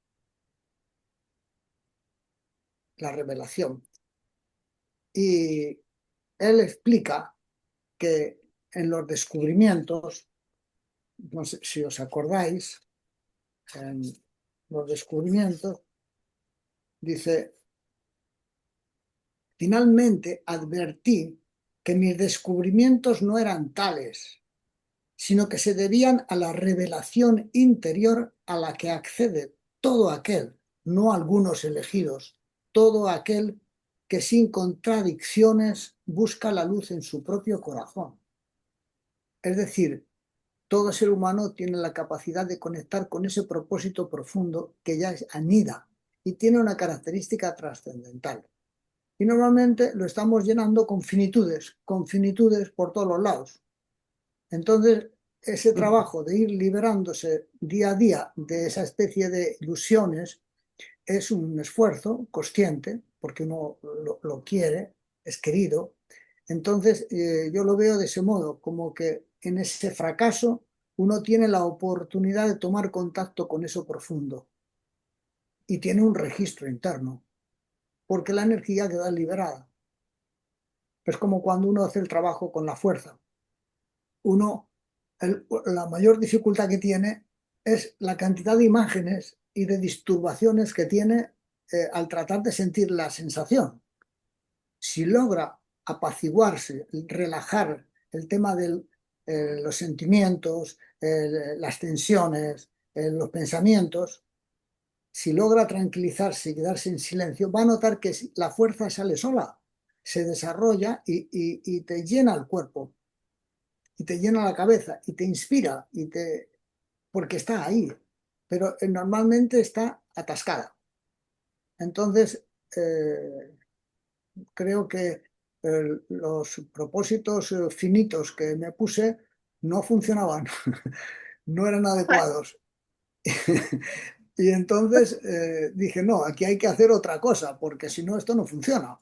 Speaker 3: La revelación. Y él explica que en los descubrimientos, no sé si os acordáis, en los descubrimientos, dice: finalmente advertí que mis descubrimientos no eran tales, sino que se debían a la revelación interior a la que accede todo aquel, no algunos elegidos, todo aquel que sin contradicciones busca la luz en su propio corazón. Es decir, todo ser humano tiene la capacidad de conectar con ese propósito profundo que ya anida y tiene una característica trascendental. Y normalmente lo estamos llenando con finitudes por todos los lados. Entonces, ese trabajo de ir liberándose día a día de esa especie de ilusiones es un esfuerzo consciente, porque uno lo quiere, es querido. Entonces, yo lo veo de ese modo, como que en ese fracaso uno tiene la oportunidad de tomar contacto con eso profundo y tiene un registro interno, porque la energía queda liberada. Es como cuando uno hace el trabajo con la fuerza. Uno, la mayor dificultad que tiene es la cantidad de imágenes y de disturbaciones que tiene al tratar de sentir la sensación. Si logra apaciguarse, relajar el tema de los sentimientos, las tensiones, los pensamientos, si logra tranquilizarse y quedarse en silencio, va a notar que la fuerza sale sola, se desarrolla y te llena el cuerpo, y te llena la cabeza, y te inspira, porque está ahí, pero normalmente está atascada. Entonces, creo que los propósitos finitos que me puse no funcionaban, no eran adecuados. Y entonces dije, no, aquí hay que hacer otra cosa, porque si no, esto no funciona.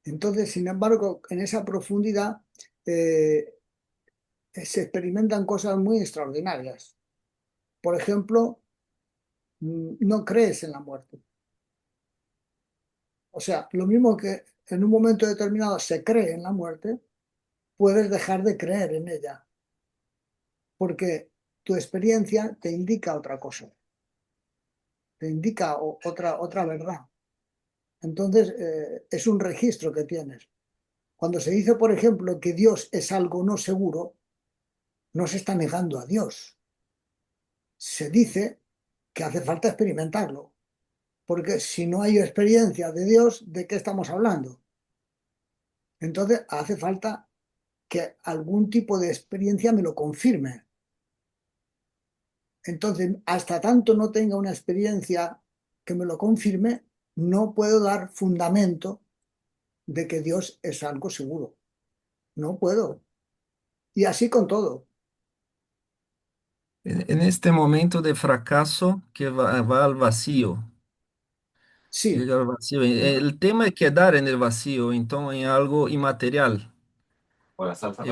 Speaker 3: Entonces, sin embargo, en esa profundidad eh, se experimentan cosas muy extraordinarias. Por ejemplo, no crees en la muerte. O sea, lo mismo que en un momento determinado se cree en la muerte, puedes dejar de creer en ella, porque tu experiencia te indica otra cosa, te indica otra verdad. Entonces, es un registro que tienes. Cuando se dice, por ejemplo, que Dios es algo no seguro, no se está negando a Dios. Se dice que hace falta experimentarlo, porque si no hay experiencia de Dios, ¿de qué estamos hablando? Entonces, hace falta que algún tipo de experiencia me lo confirme. Entonces, hasta tanto no tenga una experiencia que me lo confirme, no puedo dar fundamento de que Dios es algo seguro. No puedo. Y así con todo.
Speaker 11: En este momento de fracaso que va al vacío,
Speaker 3: Sí,
Speaker 11: llega al vacío. El tema es quedar en el vacío, entonces en algo inmaterial.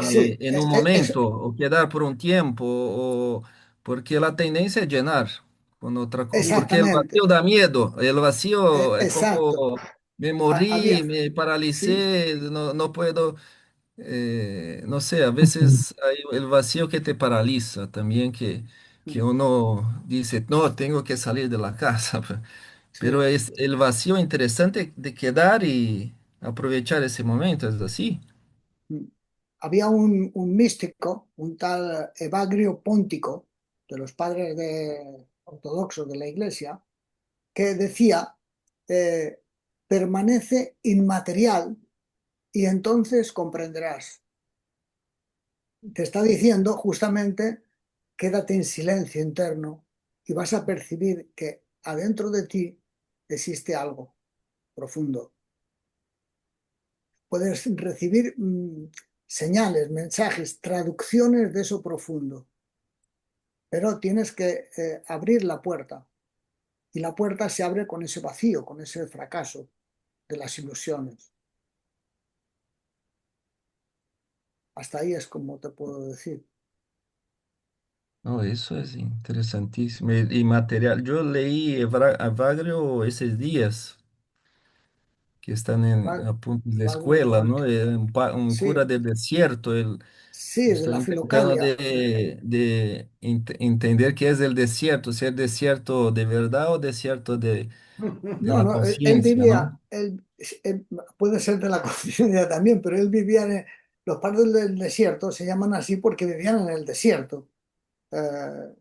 Speaker 3: sí,
Speaker 11: En un momento, o quedar por un tiempo, o porque la tendencia es llenar con otra cosa, porque el
Speaker 3: exactamente.
Speaker 11: vacío da miedo, el vacío es
Speaker 3: Exacto.
Speaker 11: como me morí,
Speaker 3: Había,
Speaker 11: me
Speaker 3: sí,
Speaker 11: paralicé, no puedo, no sé, a veces hay el vacío que te paraliza también, que uno dice, no, tengo que salir de la casa, pero
Speaker 3: sí.
Speaker 11: es el vacío interesante de quedar y aprovechar ese momento, es así.
Speaker 3: Había un místico, un tal Evagrio Póntico, de los padres ortodoxos de la Iglesia, que decía, eh, permanece inmaterial y entonces comprenderás. Te está diciendo justamente, quédate en silencio interno y vas a percibir que adentro de ti existe algo profundo. Puedes recibir señales, mensajes, traducciones de eso profundo, pero tienes que abrir la puerta y la puerta se abre con ese vacío, con ese fracaso de las ilusiones. Hasta ahí es como te puedo decir.
Speaker 11: No, eso es interesantísimo. Y material, yo leí Evagrio esos días que están
Speaker 3: Va-
Speaker 11: a punto de
Speaker 3: Bagrio
Speaker 11: escuela, ¿no?
Speaker 3: Ponti.
Speaker 11: Un cura
Speaker 3: Sí,
Speaker 11: del desierto, él
Speaker 3: sí, de
Speaker 11: está
Speaker 3: la
Speaker 11: intentando
Speaker 3: filocalia.
Speaker 11: entender qué es el desierto, si es desierto de verdad o desierto de
Speaker 3: No,
Speaker 11: la
Speaker 3: no, él
Speaker 11: conciencia,
Speaker 3: vivía,
Speaker 11: ¿no?
Speaker 3: puede ser de la conciencia también, pero él vivía los padres del desierto se llaman así porque vivían en el desierto. Eh,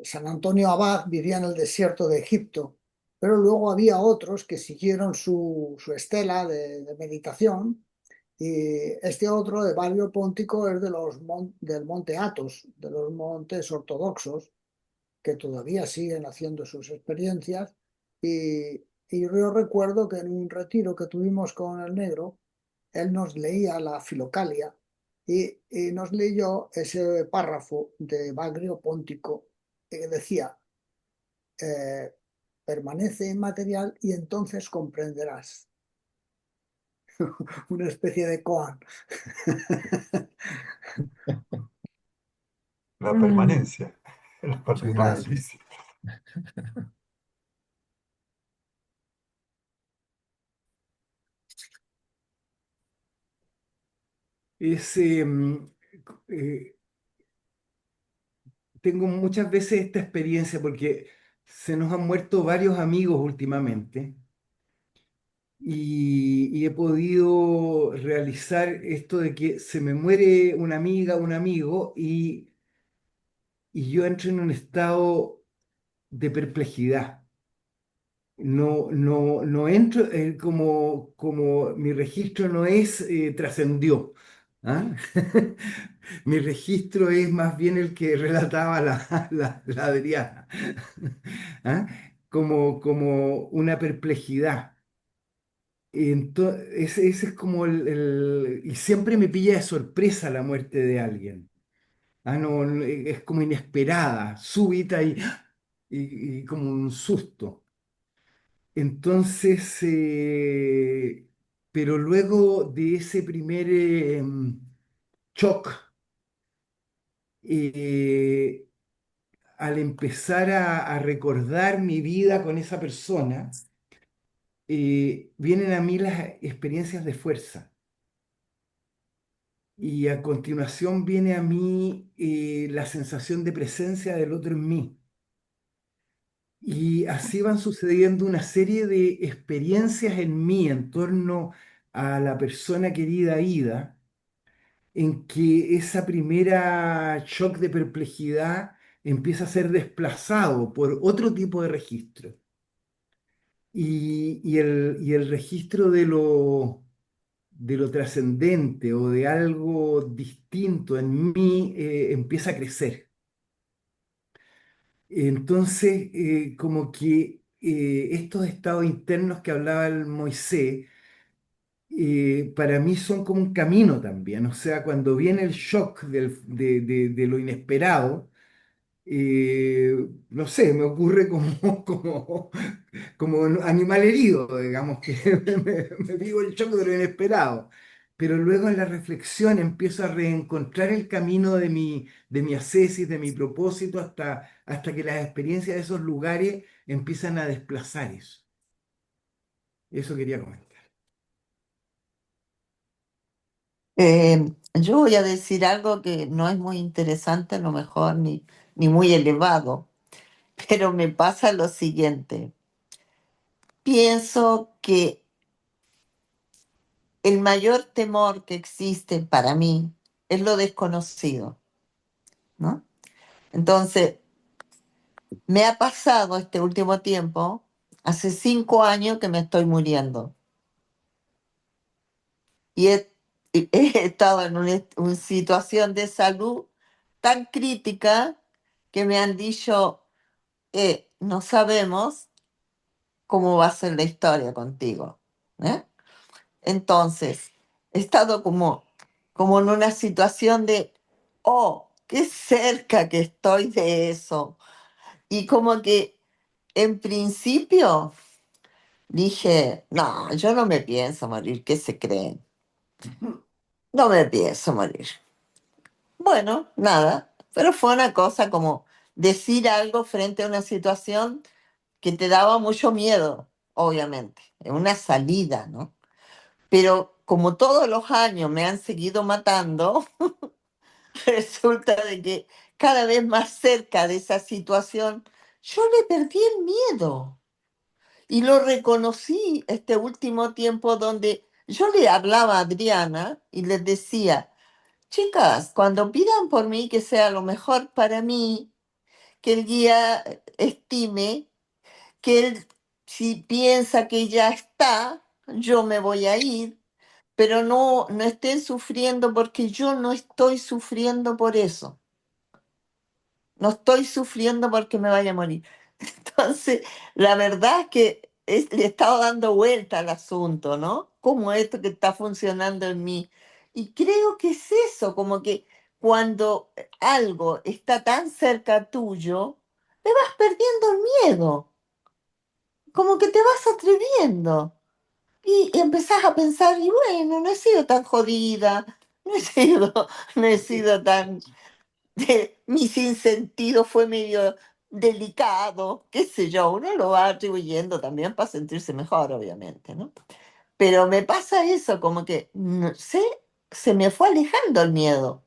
Speaker 3: San Antonio Abad vivía en el desierto de Egipto, pero luego había otros que siguieron su estela de meditación y este otro de Barrio Póntico es del monte Athos, de los montes ortodoxos, que todavía siguen haciendo sus experiencias. Y yo recuerdo que en un retiro que tuvimos con el negro, él nos leía la Filocalia y nos leyó ese párrafo de Bagrio Póntico que decía, eh, permanece inmaterial y entonces comprenderás. Una especie de koan.
Speaker 1: La permanencia, la parte más
Speaker 11: Claro.
Speaker 1: difícil.
Speaker 4: Es, eh, tengo muchas veces esta experiencia porque se nos han muerto varios amigos últimamente y he podido realizar esto de que se me muere una amiga, un amigo y yo entro en un estado de perplejidad. No entro, como mi registro no es trascendió. ¿Ah? Mi registro es más bien el que relataba la Adriana. ¿Ah? Como una perplejidad. Entonces, ese es como y siempre me pilla de sorpresa la muerte de alguien. Es como inesperada, súbita y como un susto. Entonces, pero luego de ese primer shock, eh, al empezar a recordar mi vida con esa persona, vienen a mí las experiencias de fuerza. Y a continuación viene a mí la sensación de presencia del otro en mí. Y así van sucediendo una serie de experiencias en mí en torno a la persona querida Ida, en que esa primera shock de perplejidad empieza a ser desplazado por otro tipo de registro. Y el registro de lo trascendente o de algo distinto en mí empieza a crecer. Entonces, como que estos estados internos que hablaba el Moisés, para mí son como un camino también. O sea, cuando viene el shock de lo inesperado, no sé, me ocurre como un animal herido, digamos, que me digo el shock de lo inesperado. Pero luego en la reflexión empiezo a reencontrar el camino de mi ascesis, de mi propósito, hasta que las experiencias de esos lugares empiezan a desplazar eso. Eso quería comentar.
Speaker 7: Yo voy a decir algo que no es muy interesante, a lo mejor, ni muy elevado, pero me pasa lo siguiente. Pienso que el mayor temor que existe para mí es lo desconocido, ¿no? Entonces, me ha pasado este último tiempo, hace 5 años que me estoy muriendo y he estado en una situación de salud tan crítica que me han dicho, no sabemos cómo va a ser la historia contigo, ¿eh? Entonces, he estado como en una situación de, oh, qué cerca que estoy de eso. Y como que en principio dije, no, yo no me pienso morir, ¿qué se creen? No me pienso morir. Bueno, nada, pero fue una cosa como decir algo frente a una situación que te daba mucho miedo, obviamente, en una salida, ¿no? Pero como todos los años me han seguido matando, resulta de que cada vez más cerca de esa situación, yo le perdí el miedo y lo reconocí este último tiempo donde yo le hablaba a Adriana y les decía, chicas, cuando pidan por mí que sea lo mejor para mí, que el guía estime que él, si piensa que ya está, yo me voy a ir, pero no estén sufriendo porque yo no estoy sufriendo por eso. No estoy sufriendo porque me vaya a morir. Entonces, la verdad es que le he estado dando vuelta al asunto, ¿no? Como esto que está funcionando en mí. Y creo que es eso, como que cuando algo está tan cerca tuyo, le vas perdiendo el miedo, como que te vas atreviendo. Y empezás a pensar, y bueno, no he sido tan jodida, no he sido, no he sido tan mi sinsentido fue medio delicado, qué sé yo, uno lo va atribuyendo también para sentirse mejor, obviamente, ¿no? Pero me pasa eso, como que no sé, se me fue alejando el miedo.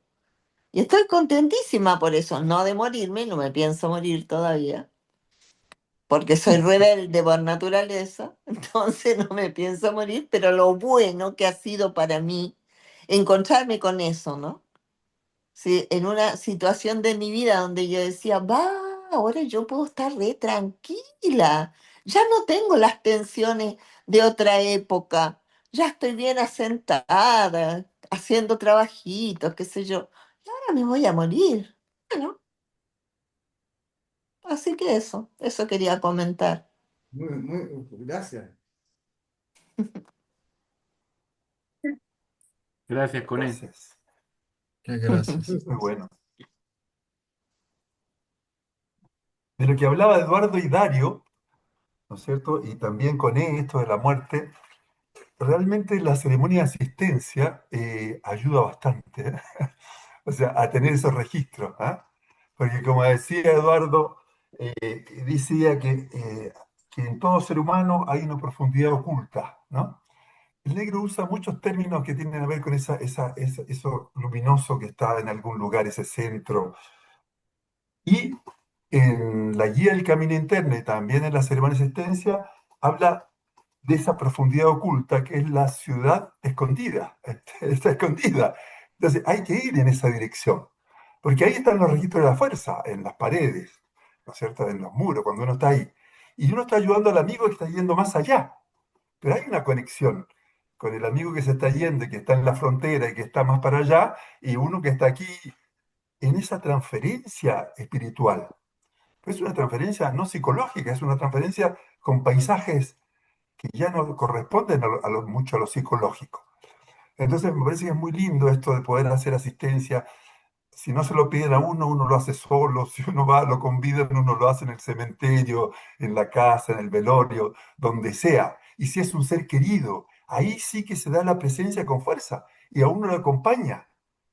Speaker 7: Y estoy contentísima por eso, no de morirme, no me pienso morir todavía, porque soy rebelde por naturaleza, entonces no me pienso morir, pero lo bueno que ha sido para mí encontrarme con eso, ¿no? Sí, en una situación de mi vida donde yo decía, va, ahora yo puedo estar re tranquila, ya no tengo las tensiones de otra época, ya estoy bien asentada, haciendo trabajitos, qué sé yo, y ahora me voy a morir. Bueno, así que eso quería comentar.
Speaker 4: Gracias.
Speaker 6: Gracias, Coné.
Speaker 1: Gracias.
Speaker 11: Gracias.
Speaker 1: Muy bueno. De lo que hablaba Eduardo y Dario, ¿no es cierto? Y también con esto de la muerte, realmente la ceremonia de asistencia ayuda bastante, ¿eh? O sea, a tener esos registros, ¿ah? Porque como decía Eduardo, decía que en todo ser humano hay una profundidad oculta, ¿no? El negro usa muchos términos que tienen a ver con eso luminoso que está en algún lugar, ese centro. Y en la guía del camino interno y también en la ceremonia de asistencia, habla de esa profundidad oculta que es la ciudad escondida, está escondida. Entonces hay que ir en esa dirección, porque ahí están los registros de la fuerza, en las paredes, ¿no es cierto? En los muros, cuando uno está ahí. Y uno está ayudando al amigo que está yendo más allá, pero hay una conexión con el amigo que se está yendo y que está en la frontera y que está más para allá, y uno que está aquí en esa transferencia espiritual. Pero es una transferencia no psicológica, es una transferencia con paisajes que ya no corresponden mucho a lo psicológico. Entonces me parece que es muy lindo esto de poder hacer asistencia. Si no se lo piden a uno, uno lo hace solo. Si uno va, lo convidan, uno lo hace en el cementerio, en la casa, en el velorio, donde sea. Y si es un ser querido, ahí sí que se da la presencia con fuerza y a uno lo acompaña.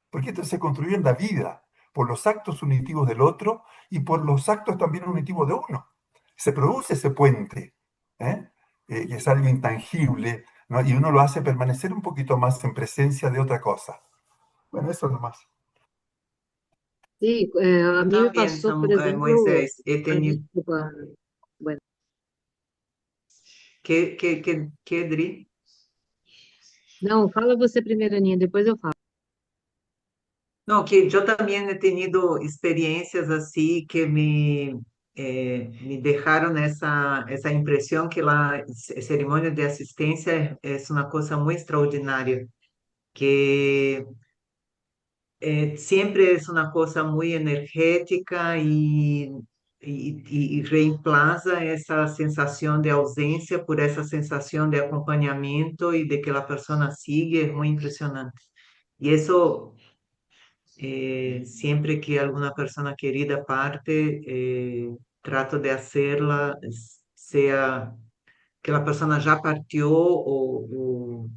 Speaker 1: Porque esto se construye en la vida, por los actos unitivos del otro y por los actos también unitivos de uno. Se produce ese puente, ¿eh? Que es algo intangible, ¿no? Y uno lo hace permanecer un poquito más en presencia de otra cosa. Bueno, eso nomás.
Speaker 2: Sí, a
Speaker 5: Yo
Speaker 2: mí me
Speaker 5: también,
Speaker 2: pasó, por ejemplo,
Speaker 5: Moisés, he
Speaker 2: ay,
Speaker 5: tenido...
Speaker 2: desculpa, bueno,
Speaker 5: Dri?
Speaker 2: não, fala você primeiro, Aninha, depois eu falo.
Speaker 5: No, que yo también he tenido experiencias así que me dejaron esa impresión que la ceremonia de asistencia es una cosa muy extraordinaria, que siempre es una cosa muy energética y reemplaza esa sensación de ausencia por esa sensación de acompañamiento y de que la persona sigue, es muy impresionante. Y eso siempre que alguna persona querida parte, trato de hacerla, sea que la persona ya partió o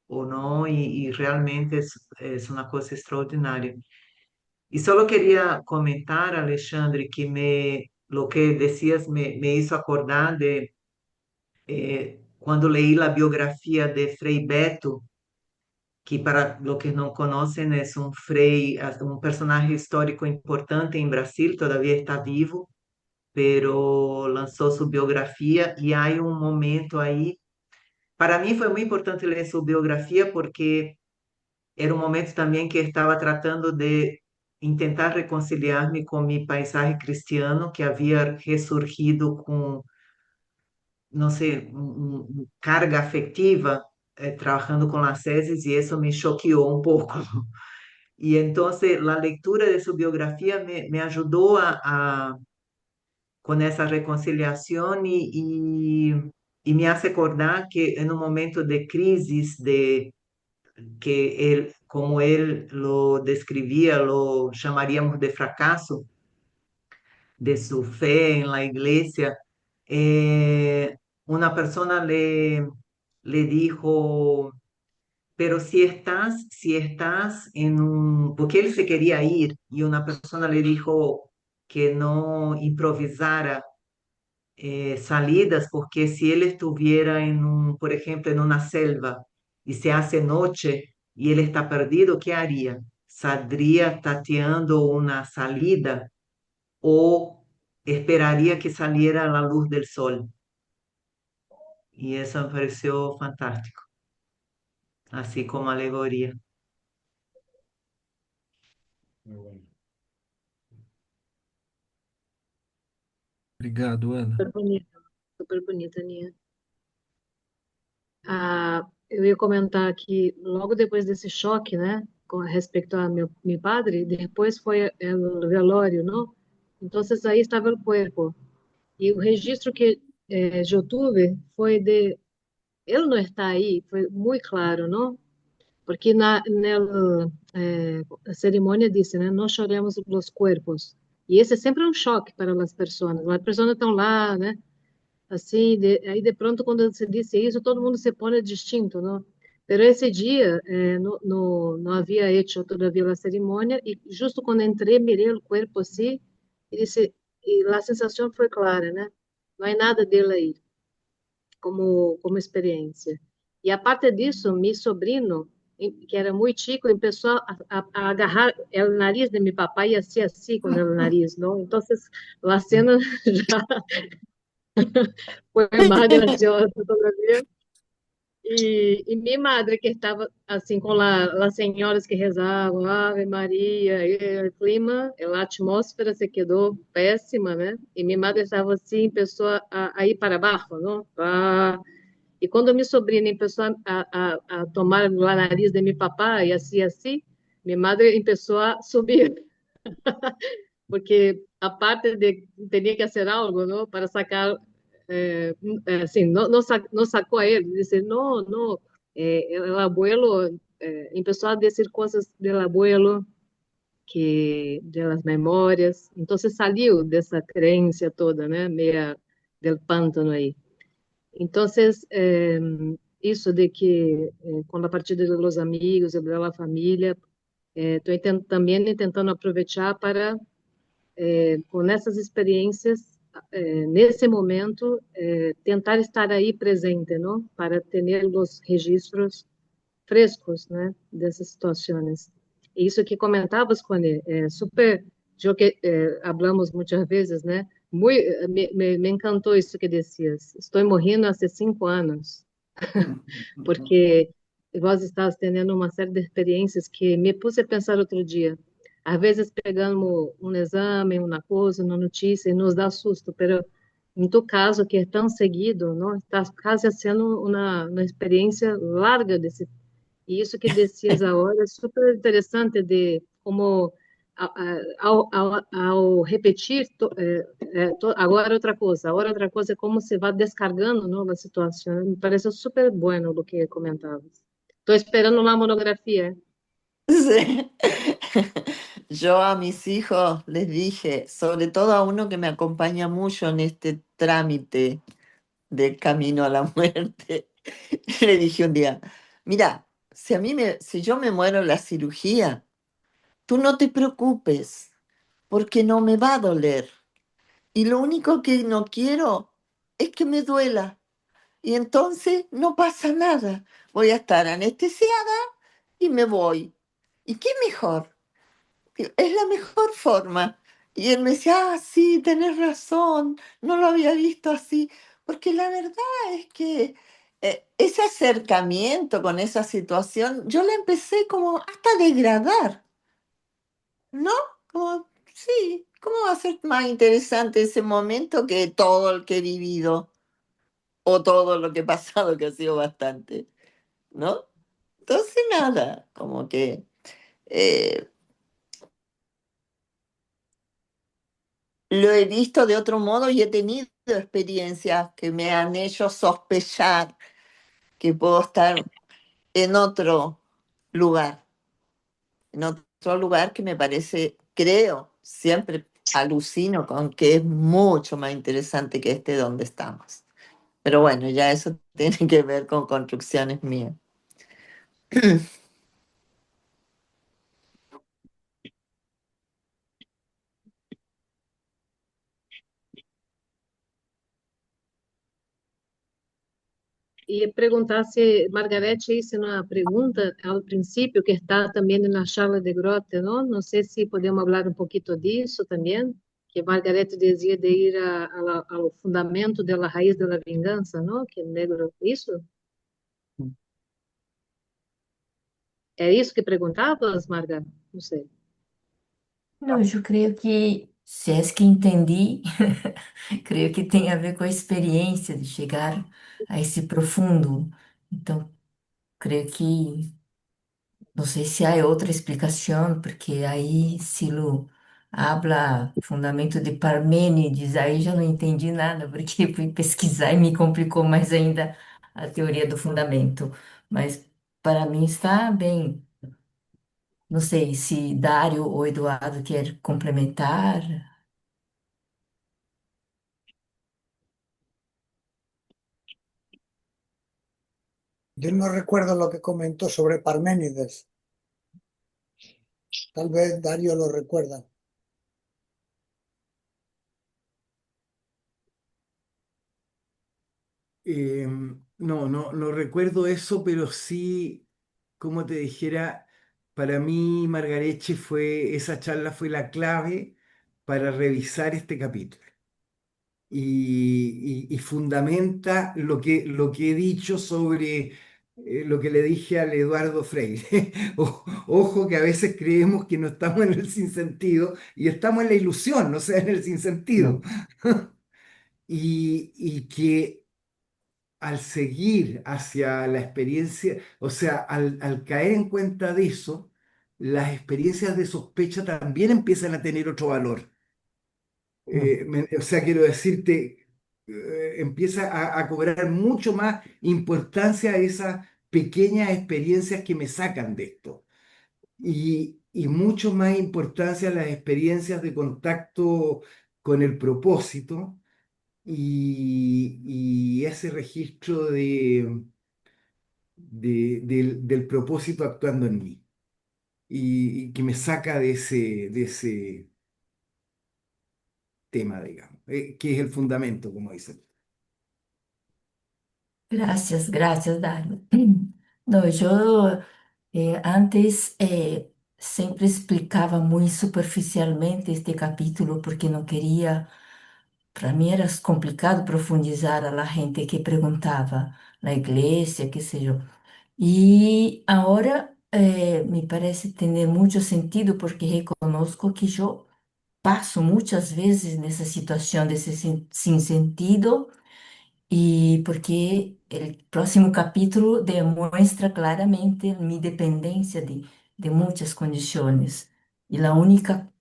Speaker 5: no, y realmente es una cosa extraordinaria. Y solo quería comentar, Alexandre, que lo que decías me hizo acordar de cuando leí la biografía de Frei Beto, que para los que no conocen es un Frei, un personaje histórico importante en Brasil, todavía está vivo, pero lanzó su biografía y hay un momento ahí. Para mí fue muy importante leer su biografía porque era un momento también que estaba tratando de intentar reconciliarme con mi paisaje cristiano que había resurgido con, no sé, carga afectiva, trabajando con las tesis y eso me choqueó un poco. Y entonces la lectura de su biografía me ayudó con esa reconciliación y me hace acordar que en un momento de crisis, que él, como él lo describía, lo llamaríamos de fracaso de su fe en la iglesia, una persona le dijo, pero si estás en un, porque él se quería ir y una persona le dijo que no improvisara salidas, porque si él estuviera por ejemplo, en una selva y se hace noche, y él está perdido, ¿qué haría? ¿Saldría tateando una salida o esperaría que saliera la luz del sol? Y eso me pareció fantástico, así como alegoría.
Speaker 11: Obrigado, Ana.
Speaker 2: Super bonita, Nia. Ah, eu ia comentar que logo depois desse choque, né, com respeito a meu padre, depois foi o velório, não? Então, aí estava o corpo. E o registro que eu tive foi de ele não está aí, foi muito claro, não? Porque a cerimônia disse, né, não choremos os corpos. E esse é sempre um choque para as pessoas. As pessoas estão lá, né? Assim, aí de pronto, quando se disse isso, todo mundo se põe distinto, não? Pero esse dia, não havia hecho todavia a cerimônia, e justo quando entrei, mirei o corpo assim, e disse, e a sensação foi clara, né? Não é nada dele aí, como experiência. E a parte disso, meu sobrinho, que era muito chico, começou a agarrar o nariz de meu papai e assim com o nariz, não? Então, a cena já foi mais graciosa todavia. E minha madre, que estava assim com as senhoras que rezavam, Ave Maria, e o clima, a atmosfera se quedou péssima, né? E minha madre estava assim, começou a ir para baixo, não? E quando minha sobrinha começou a tomar o nariz de meu papai, e assim, minha madre começou a subir, porque a parte de tinha que fazer algo, não? Para sacar assim, não sacou a ele, disse, não, não, o abuelo, começou a dizer coisas do abuelo, que de las memórias, então saiu dessa crença toda, né, meia del pântano aí. Então, isso de que, com a partida dos amigos e da família, estou também tentando aproveitar para com essas experiências, nesse momento, tentar estar aí presente, não? Para ter os registros frescos, né? Dessas situações. E isso que comentavas, Cone, é super, eu que hablamos muitas vezes, né? Me encantou isso que dizias. Estou morrendo há 5 anos, porque vós estás tendo uma série de experiências que me pus a pensar outro dia. Às vezes pegamos um exame, uma coisa, uma notícia e nos dá susto, pero em tu caso, que é tão seguido, não, está quase sendo uma experiência larga desse. E isso que dizias agora é super interessante de como ao repetir agora outra coisa é como se vai descargando, não, a situação. Me parece super bueno o que comentavas. Estou esperando uma monografia.
Speaker 7: Sí. Yo a mis hijos les dije, sobre todo a uno que me acompaña mucho en este trámite del camino a la muerte, le dije un día, mira, si yo me muero en la cirugía, tú no te preocupes, porque no me va a doler. Y lo único que no quiero es que me duela. Y entonces no pasa nada. Voy a estar anestesiada y me voy. ¿Y qué mejor? Es la mejor forma. Y él me decía, sí, tenés razón, no lo había visto así. Porque la verdad es que ese acercamiento con esa situación, yo la empecé como hasta a degradar, ¿no? Como, sí, ¿cómo va a ser más interesante ese momento que todo el que he vivido o todo lo que he pasado, que ha sido bastante, ¿no? Entonces, nada, como que eh, lo he visto de otro modo y he tenido experiencias que me han hecho sospechar que puedo estar en otro lugar, en otro lugar que me parece, creo, siempre alucino con que es mucho más interesante que este donde estamos. Pero bueno, ya eso tiene que ver con construcciones mías.
Speaker 2: ia perguntar se Margarete hizo uma pergunta ao princípio que está também na charla de Grote, não? Não sei se podemos falar um pouquinho disso também, que Margarete dizia de ir ao fundamento da raiz da vingança, não? Que negro, isso? É isso que perguntavas, Marga? Não sei.
Speaker 8: No, yo creo que, si es que entendí, creo que tem a ver com a experiência de chegar a esse profundo. Então, creio que, não sei se há outra explicação, porque aí Silo habla fundamento de Parmênides, aí já não entendi nada, porque fui pesquisar e me complicou mais ainda a teoria do fundamento. Mas para mim está bem. Não sei se Dário ou Eduardo quer complementar.
Speaker 3: Yo no recuerdo lo que comentó sobre Parménides. Tal vez Darío lo recuerda.
Speaker 4: No recuerdo eso, pero sí, como te dijera, para mí Margareche esa charla fue la clave para revisar este capítulo. Y fundamenta lo que he dicho sobre lo que le dije al Eduardo Freire. Ojo que a veces creemos que no estamos en el sinsentido y estamos en la ilusión, o sea, en el sinsentido. Y que al seguir hacia la experiencia, o sea, al caer en cuenta de eso, las experiencias de sospecha también empiezan a tener otro valor. O sea, quiero decirte, empieza a cobrar mucho más importancia esas pequeñas experiencias que me sacan de esto. Y mucho más importancia las experiencias de contacto con el propósito y ese registro del propósito actuando en mí. Y que me saca de ese tema, digamos, que es el fundamento, como dicen.
Speaker 8: Gracias, gracias, Dario. No, yo antes sempre explicava muito superficialmente este capítulo porque não queria, para mim era complicado profundizar a la gente que perguntava na igreja, que sei eu. E agora me parece ter muito sentido porque reconozco que eu passo muitas vezes nessa situação desse sem sentido e porque o próximo capítulo demonstra claramente minha dependência de muitas condições. E a única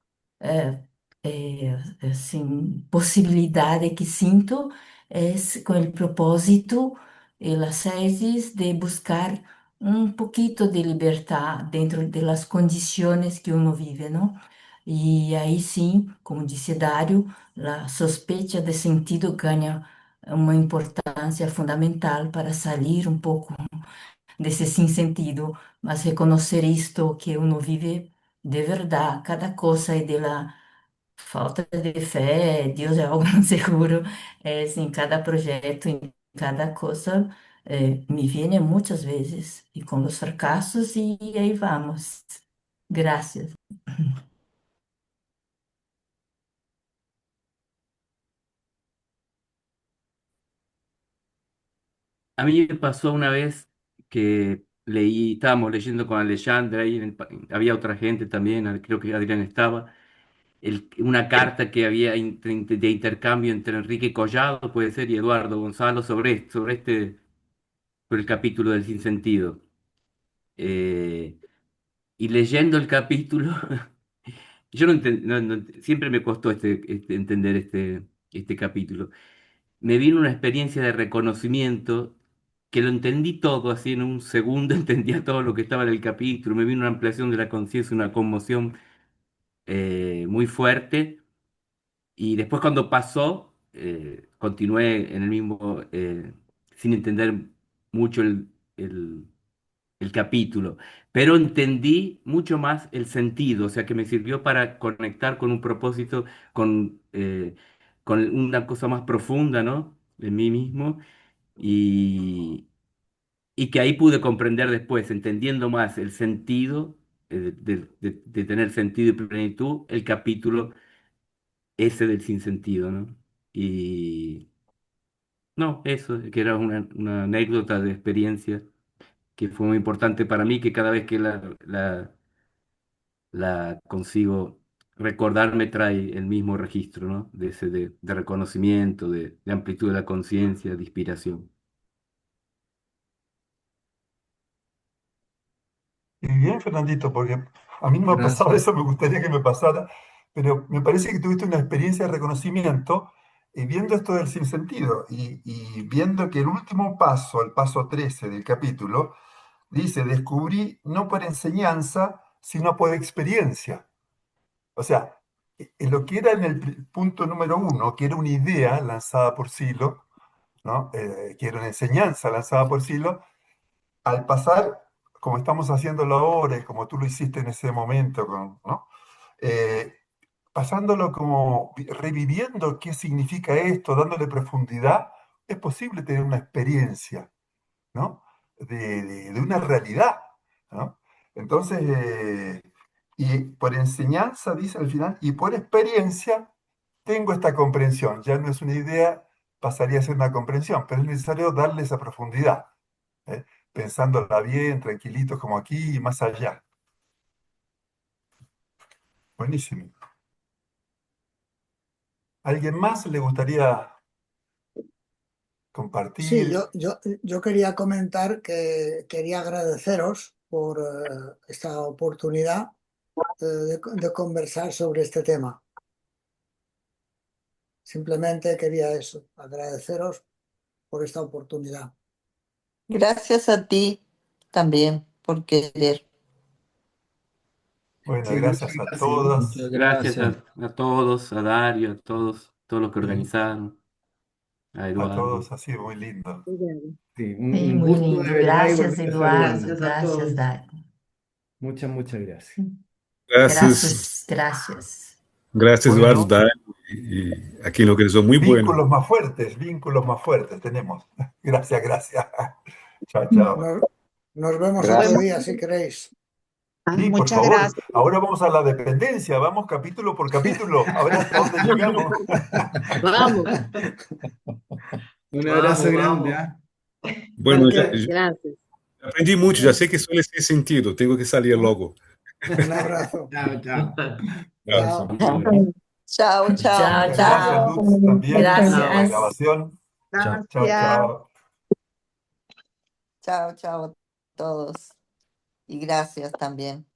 Speaker 8: assim, possibilidade que sinto é com o propósito e as teses de buscar um pouquinho de liberdade dentro das condições que uno vive, não? E aí sim, como disse Dário, a sospecha de sentido ganha uma importância fundamental para sair um pouco desse sem sentido, mas reconhecer isto que uno vive de verdade, cada coisa é de la falta de fé, Deus é algo seguro, em cada projeto, em cada coisa, me viene muitas vezes, e com os fracassos, e aí vamos. Graças.
Speaker 6: A mí me pasó una vez que leí, estábamos leyendo con Alejandra y había otra gente también, creo que Adrián estaba, una carta que había de intercambio entre Enrique Collado, puede ser, y Eduardo Gonzalo sobre el capítulo del sinsentido. Y leyendo el capítulo, yo siempre me costó entender este capítulo. Me vino una experiencia de reconocimiento que lo entendí todo, así en un segundo entendía todo lo que estaba en el capítulo, me vino una ampliación de la conciencia, una conmoción muy fuerte, y después cuando pasó, continué en el mismo, sin entender mucho el capítulo, pero entendí mucho más el sentido, o sea que me sirvió para conectar con un propósito, con una cosa más profunda, ¿no? De mí mismo y que ahí pude comprender después, entendiendo más el sentido, de tener sentido y plenitud, el capítulo ese del sinsentido, ¿no? Y no, eso, que era una anécdota de experiencia que fue muy importante para mí, que cada vez que la consigo recordar me trae el mismo registro, ¿no? De ese de reconocimiento, de amplitud de la conciencia, de inspiración.
Speaker 1: Y bien, Fernandito, porque a mí no me ha pasado
Speaker 4: Gracias.
Speaker 1: eso, me gustaría que me pasara, pero me parece que tuviste una experiencia de reconocimiento viendo esto del sinsentido y viendo que el último paso, el paso 13 del capítulo, dice, descubrí no por enseñanza, sino por experiencia. O sea, en lo que era en el punto número 1, que era una idea lanzada por Silo, ¿no? Que era una enseñanza lanzada por Silo, al pasar, como estamos haciéndolo ahora y como tú lo hiciste en ese momento, ¿no? Eh, pasándolo como reviviendo qué significa esto, dándole profundidad, es posible tener una experiencia, ¿no? De una realidad, ¿no? Entonces, y por enseñanza, dice al final, y por experiencia tengo esta comprensión. Ya no es una idea, pasaría a ser una comprensión, pero es necesario darle esa profundidad, ¿eh? Pensándola bien, tranquilitos como aquí y más allá. Buenísimo. ¿Alguien más le gustaría
Speaker 3: Sí,
Speaker 1: compartir?
Speaker 3: yo quería comentar que quería agradeceros por esta oportunidad de conversar sobre este tema. Simplemente quería eso, agradeceros por esta oportunidad.
Speaker 7: Gracias a ti también por querer.
Speaker 1: Bueno,
Speaker 4: Sí, muchas
Speaker 1: gracias a
Speaker 4: gracias.
Speaker 1: todas,
Speaker 11: Muchas
Speaker 6: Gracias
Speaker 11: gracias.
Speaker 6: a todos, a Dario, a todos los que
Speaker 11: Sí.
Speaker 6: organizaron, a Eduardo.
Speaker 1: ha sido muy lindo.
Speaker 2: Obrigada.
Speaker 4: Sí,
Speaker 8: Sí,
Speaker 4: un
Speaker 8: muy
Speaker 4: gusto de
Speaker 8: lindo.
Speaker 4: verdad y
Speaker 8: Gracias,
Speaker 4: volver a
Speaker 8: Eduardo.
Speaker 4: saludarlo.
Speaker 5: Gracias a
Speaker 8: Gracias,
Speaker 5: todos.
Speaker 8: Dari.
Speaker 4: Muchas gracias.
Speaker 9: Gracias,
Speaker 8: Gracias, gracias.
Speaker 9: gracias Eduardo,
Speaker 1: Bueno,
Speaker 9: Dani, y aquí lo que hizo muy bueno.
Speaker 1: vínculos más fuertes tenemos. Gracias, gracias. Chao, chao.
Speaker 3: Nos vemos
Speaker 5: Nos
Speaker 3: otro
Speaker 5: vemos.
Speaker 3: día si queréis.
Speaker 1: Sí, por
Speaker 10: Muchas
Speaker 1: favor.
Speaker 10: gracias.
Speaker 1: Ahora vamos a la dependencia, vamos capítulo por capítulo, a ver hasta dónde llegamos.
Speaker 2: Vamos,
Speaker 4: Un abrazo
Speaker 1: Vamos,
Speaker 4: grande,
Speaker 1: vamos.
Speaker 4: ¿ah?
Speaker 9: Bueno,
Speaker 2: gracias.
Speaker 9: aprendí mucho, ya sé que suele ser sentido, tengo que salir luego.
Speaker 3: Un abrazo.
Speaker 4: Chao, chao.
Speaker 3: Chao.
Speaker 6: Un abrazo.
Speaker 7: Chao, chao.
Speaker 8: Chao,
Speaker 1: Muchas gracias,
Speaker 8: chao.
Speaker 1: Lutz, también por la
Speaker 8: Gracias.
Speaker 1: grabación.
Speaker 11: Chao.
Speaker 1: Chao, chao.
Speaker 7: Chao, chao a todos. Y gracias también.